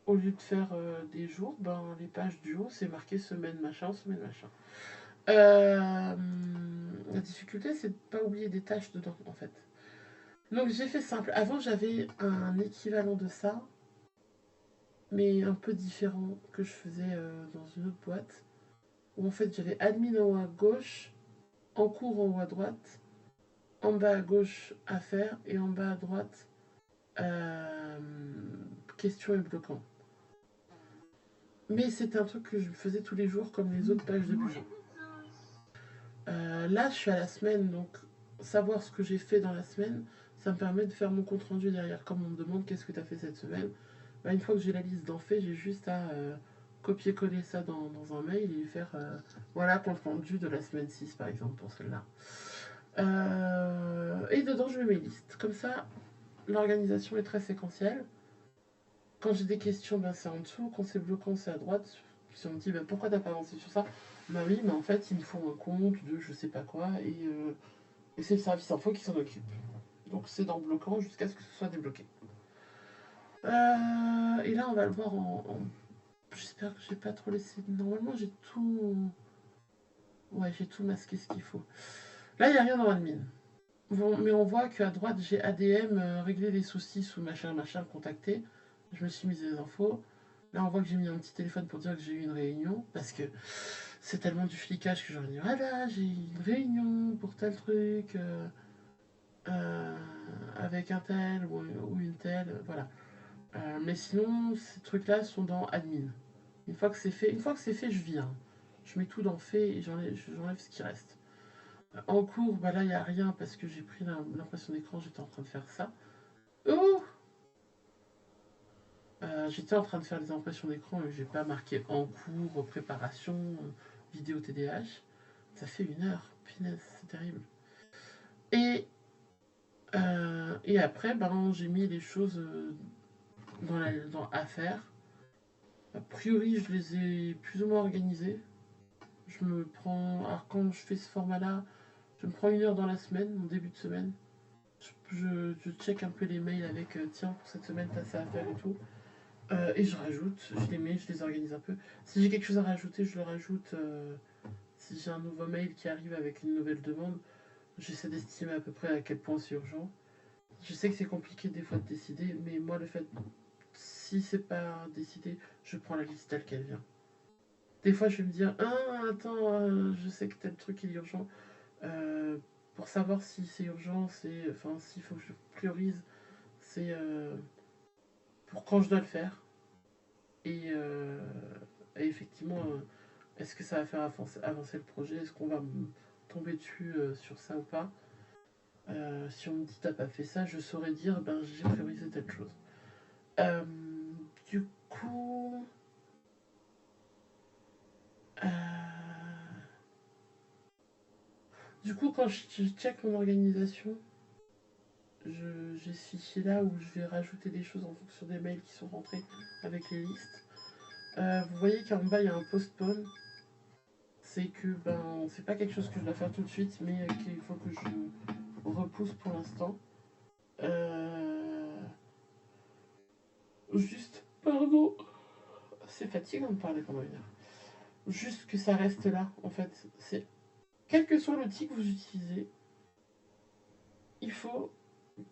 au lieu de faire des jours, ben, les pages du haut c'est marqué semaine machin, semaine machin. La difficulté c'est de pas oublier des tâches dedans en fait. Donc j'ai fait simple. Avant j'avais un équivalent de ça, mais un peu différent que je faisais dans une autre boîte. Où en fait j'avais admin en haut à gauche, en cours en haut à droite, en bas à gauche affaires et en bas à droite euh, questions et bloquants. Mais c'était un truc que je faisais tous les jours comme les autres pages de budget. Là je suis à la semaine donc savoir ce que j'ai fait dans la semaine ça me permet de faire mon compte rendu derrière. Comme on me demande qu'est-ce que tu as fait cette semaine, bah, une fois que j'ai la liste d'en fait, j'ai juste à copier-coller ça dans un mail et faire voilà compte rendu de la semaine 6 par exemple pour celle-là. Et dedans, je mets mes listes. Comme ça, l'organisation est très séquentielle. Quand j'ai des questions, ben, c'est en dessous. Quand c'est bloquant, c'est à droite. Si on me dit ben, pourquoi t'as pas avancé sur ça, bah oui, mais en fait, il me faut un compte de je sais pas quoi. Et c'est le service info qui s'en occupe. Donc c'est dans bloquant jusqu'à ce que ce soit débloqué. Et là, on va le voir J'espère que j'ai pas trop laissé. Normalement, j'ai tout. Ouais, j'ai tout masqué ce qu'il faut. Là, il n'y a rien dans admin. Bon, mais on voit qu'à droite, j'ai ADM, régler les soucis sous machin, machin, contacter. Je me suis mis des infos. Là, on voit que j'ai mis un petit téléphone pour dire que j'ai eu une réunion. Parce que c'est tellement du flicage que j'aurais dit ah là, j'ai eu une réunion pour tel truc, euh, avec un tel ou une telle. Voilà. Mais sinon, ces trucs-là sont dans admin. Une fois que c'est fait, je vire. Je mets tout dans fait et j'enlève ce qui reste. En cours, bah là, il n'y a rien parce que j'ai pris l'impression d'écran, j'étais en train de faire ça. Oh J'étais en train de faire les impressions d'écran et j'ai pas marqué en cours, préparation, vidéo TDH. Ça fait 1 heure, punaise, c'est terrible. Et après, ben, j'ai mis les choses dans à faire. A priori, je les ai plus ou moins organisées. Je me prends. Alors, quand je fais ce format-là, je me prends 1 heure dans la semaine, mon début de semaine. Je check un peu les mails avec tiens, pour cette semaine, t'as ça à faire et tout. Et je rajoute, je les mets, je les organise un peu. Si j'ai quelque chose à rajouter, je le rajoute. Si j'ai un nouveau mail qui arrive avec une nouvelle demande, j'essaie d'estimer à peu près à quel point c'est urgent. Je sais que c'est compliqué des fois de décider, mais moi, le fait, si c'est pas décidé, je prends la liste telle qu'elle vient. Des fois, je vais me dire, ah, attends, je sais que tel truc est urgent. Euh, pour savoir si c'est urgent, enfin, s'il faut que je priorise, c'est pour quand je dois le faire. Et, euh, et effectivement, est-ce que ça va faire avancer le projet? Est-ce qu'on va me tomber dessus sur ça ou pas? Si on me dit t'as pas fait ça, je saurais dire ben j'ai priorisé telle chose. Euh, du coup, euh, quand je check mon organisation, j'ai ce fichier là où je vais rajouter des choses en fonction des mails qui sont rentrés avec les listes. Vous voyez qu'en bas il y a un postpone. C'est que ben c'est pas quelque chose que je dois faire tout de suite, mais qu'il faut que je repousse pour l'instant. Juste, pardon, c'est fatigant de parler pendant 1 heure. Juste que ça reste là, en fait. C'est quel que soit l'outil que vous utilisez, il faut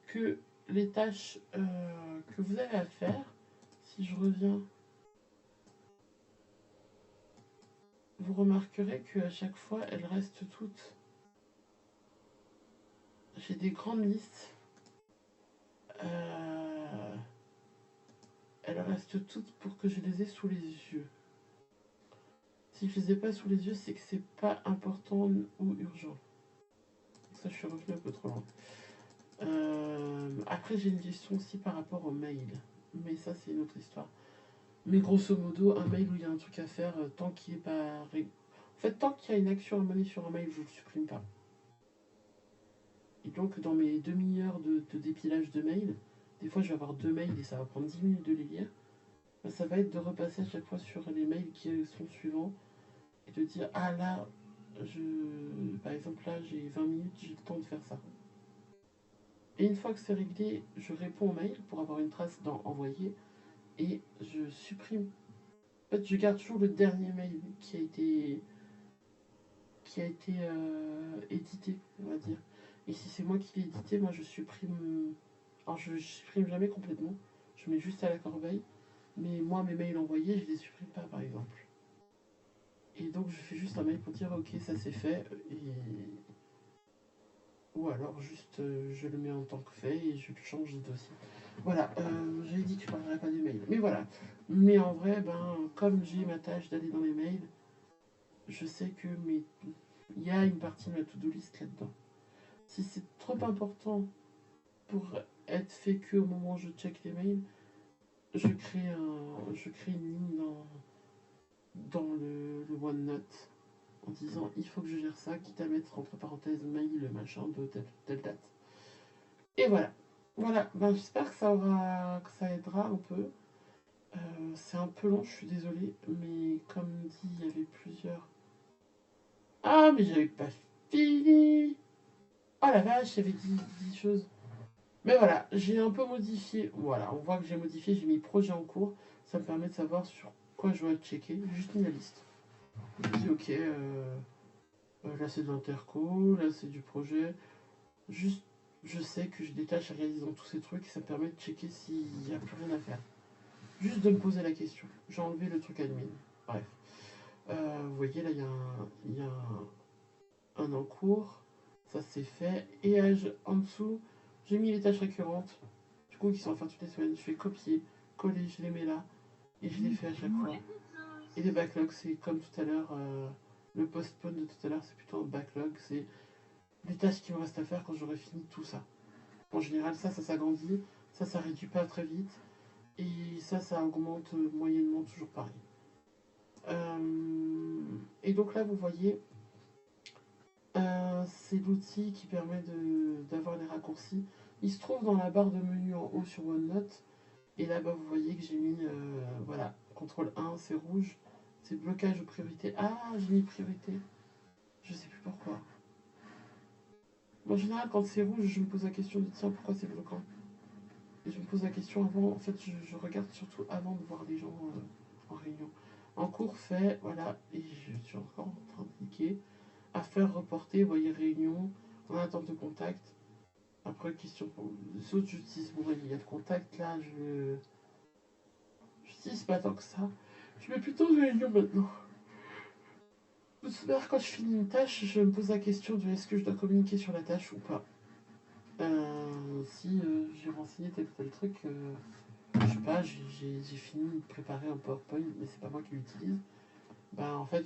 que les tâches que vous avez à faire, si je reviens, vous remarquerez qu'à chaque fois, elles restent toutes. J'ai des grandes listes. Euh, elles restent toutes pour que je les ai sous les yeux. Si je les ai pas sous les yeux, c'est que c'est pas important ou urgent. ça je suis revenue un peu trop loin. Après j'ai une question aussi par rapport au mail. Mais ça c'est une autre histoire. Mais grosso modo, un mail où il y a un truc à faire, tant qu'il est pas... En fait, tant qu'il y a une action à mener sur un mail, je ne le supprime pas. Et donc dans mes demi-heures de dépilage de mails, des fois je vais avoir 2 mails et ça va prendre 10 minutes de les lire. Ben, ça va être de repasser à chaque fois sur les mails qui sont suivants et de dire ah là, par exemple là j'ai 20 minutes, j'ai le temps de faire ça. Et une fois que c'est réglé, je réponds au mail pour avoir une trace dans envoyer et je supprime. En fait, je garde toujours le dernier mail qui a été édité, on va dire. Et si c'est moi qui l'ai édité, moi je supprime. Alors je supprime jamais complètement, je mets juste à la corbeille. Mais moi, mes mails envoyés, je les supprime pas, par exemple. Et donc je fais juste un mail pour dire ok, ça c'est fait. Ou alors juste je le mets en tant que fait et je change de dossier. Voilà, j'ai dit que je parlerai pas des mails. Mais voilà. Mais en vrai, comme j'ai ma tâche d'aller dans les mails, je sais que il y a une partie de ma to-do list là-dedans. Si c'est trop important pour être fait que au moment où je check les mails, je crée une ligne dans le OneNote en disant il faut que je gère ça, quitte à mettre entre parenthèses mail, machin, de telle date. Et voilà. Voilà, j'espère que ça aidera un peu. C'est un peu long, je suis désolée, mais comme dit, il y avait plusieurs. Ah, mais j'avais pas fini. Oh la vache, j'avais dit choses. Mais voilà, j'ai un peu modifié. Voilà, on voit que j'ai modifié, j'ai mis projet en cours. Ça me permet de savoir sur quoi je dois checker. J'ai juste mis la liste. Je me dis ok, là c'est de l'interco, là c'est du projet. Juste, je sais que j'ai des tâches à réaliser dans tous ces trucs et ça me permet de checker s'il n'y a plus rien à faire. Juste de me poser la question. J'ai enlevé le truc admin. Bref. Vous voyez là, il y a un en cours. Ça c'est fait. Et en dessous, j'ai mis les tâches récurrentes. Du coup, qui sont à faire toutes les semaines. Je fais copier, coller, je les mets là. Et je les fais à chaque fois. Et les backlogs, c'est comme tout à l'heure. Le postpone de tout à l'heure, c'est plutôt un backlog. C'est les tâches qui me restent à faire quand j'aurai fini tout ça. En général, ça s'agrandit. Ça réduit pas très vite. Et ça augmente moyennement toujours pareil. Et donc là, vous voyez, c'est l'outil qui permet d'avoir les raccourcis. Il se trouve dans la barre de menu en haut sur OneNote. Et là-bas, vous voyez que j'ai mis, voilà, CTRL 1, c'est rouge. C'est blocage de priorité. Ah, j'ai mis priorité. Je sais plus pourquoi. En général, quand c'est rouge, je me pose la question de tiens, pourquoi c'est bloquant. Et je me pose la question avant, en fait, je regarde surtout avant de voir les gens en réunion. En cours fait, voilà, et je suis encore en train de cliquer. À faire reporter, vous voyez réunion, en attente de contact. Après, question pour les autres, j'utilise, bon, il y a le contact là, j'utilise pas tant que ça. Je mets plutôt de réunion maintenant. Quand je finis une tâche, je me pose la question de est-ce que je dois communiquer sur la tâche ou pas. Si j'ai renseigné tel ou tel truc, je sais pas, j'ai fini de préparer un PowerPoint, mais c'est pas moi qui l'utilise. En fait,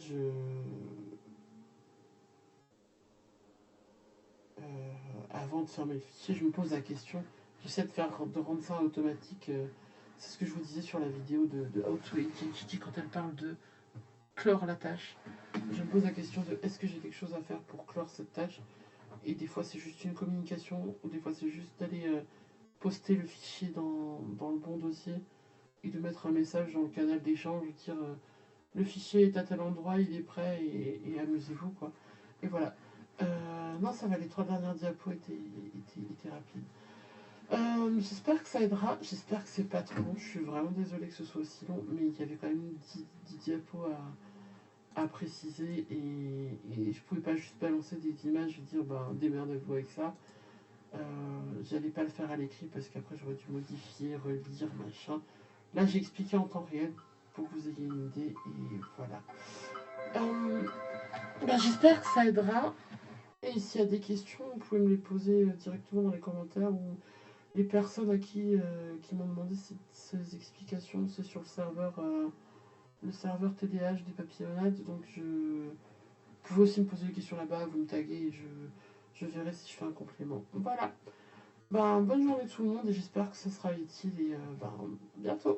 avant de faire mes fichiers, je me pose la question. J'essaie de rendre ça automatique. C'est ce que je vous disais sur la vidéo de How to AT&T quand elle parle de clore la tâche. Je me pose la question de est-ce que j'ai quelque chose à faire pour clore cette tâche. Et des fois c'est juste une communication, ou des fois c'est juste d'aller poster le fichier dans le bon dossier et de mettre un message dans le canal d'échange, dire le fichier est à tel endroit, il est prêt et amusez-vous quoi. Et voilà. Non, ça va, les 3 dernières diapos étaient rapides. J'espère que ça aidera, j'espère que c'est pas trop long, je suis vraiment désolée que ce soit aussi long, mais il y avait quand même 10 diapos à préciser et je pouvais pas juste balancer des images et dire démerdez-vous avec ça. J'allais pas le faire à l'écrit parce qu'après j'aurais dû modifier, relire, machin. Là j'ai expliqué en temps réel pour que vous ayez une idée et voilà. J'espère que ça aidera. Et s'il y a des questions, vous pouvez me les poser directement dans les commentaires ou les personnes à qui m'ont demandé ces explications, c'est sur le serveur TDH des papillonnades. Donc vous pouvez aussi me poser des questions là-bas, vous me taguez et Je verrai si je fais un complément. Voilà. Ben, bonne journée tout le monde et j'espère que ça sera utile et ben, bientôt.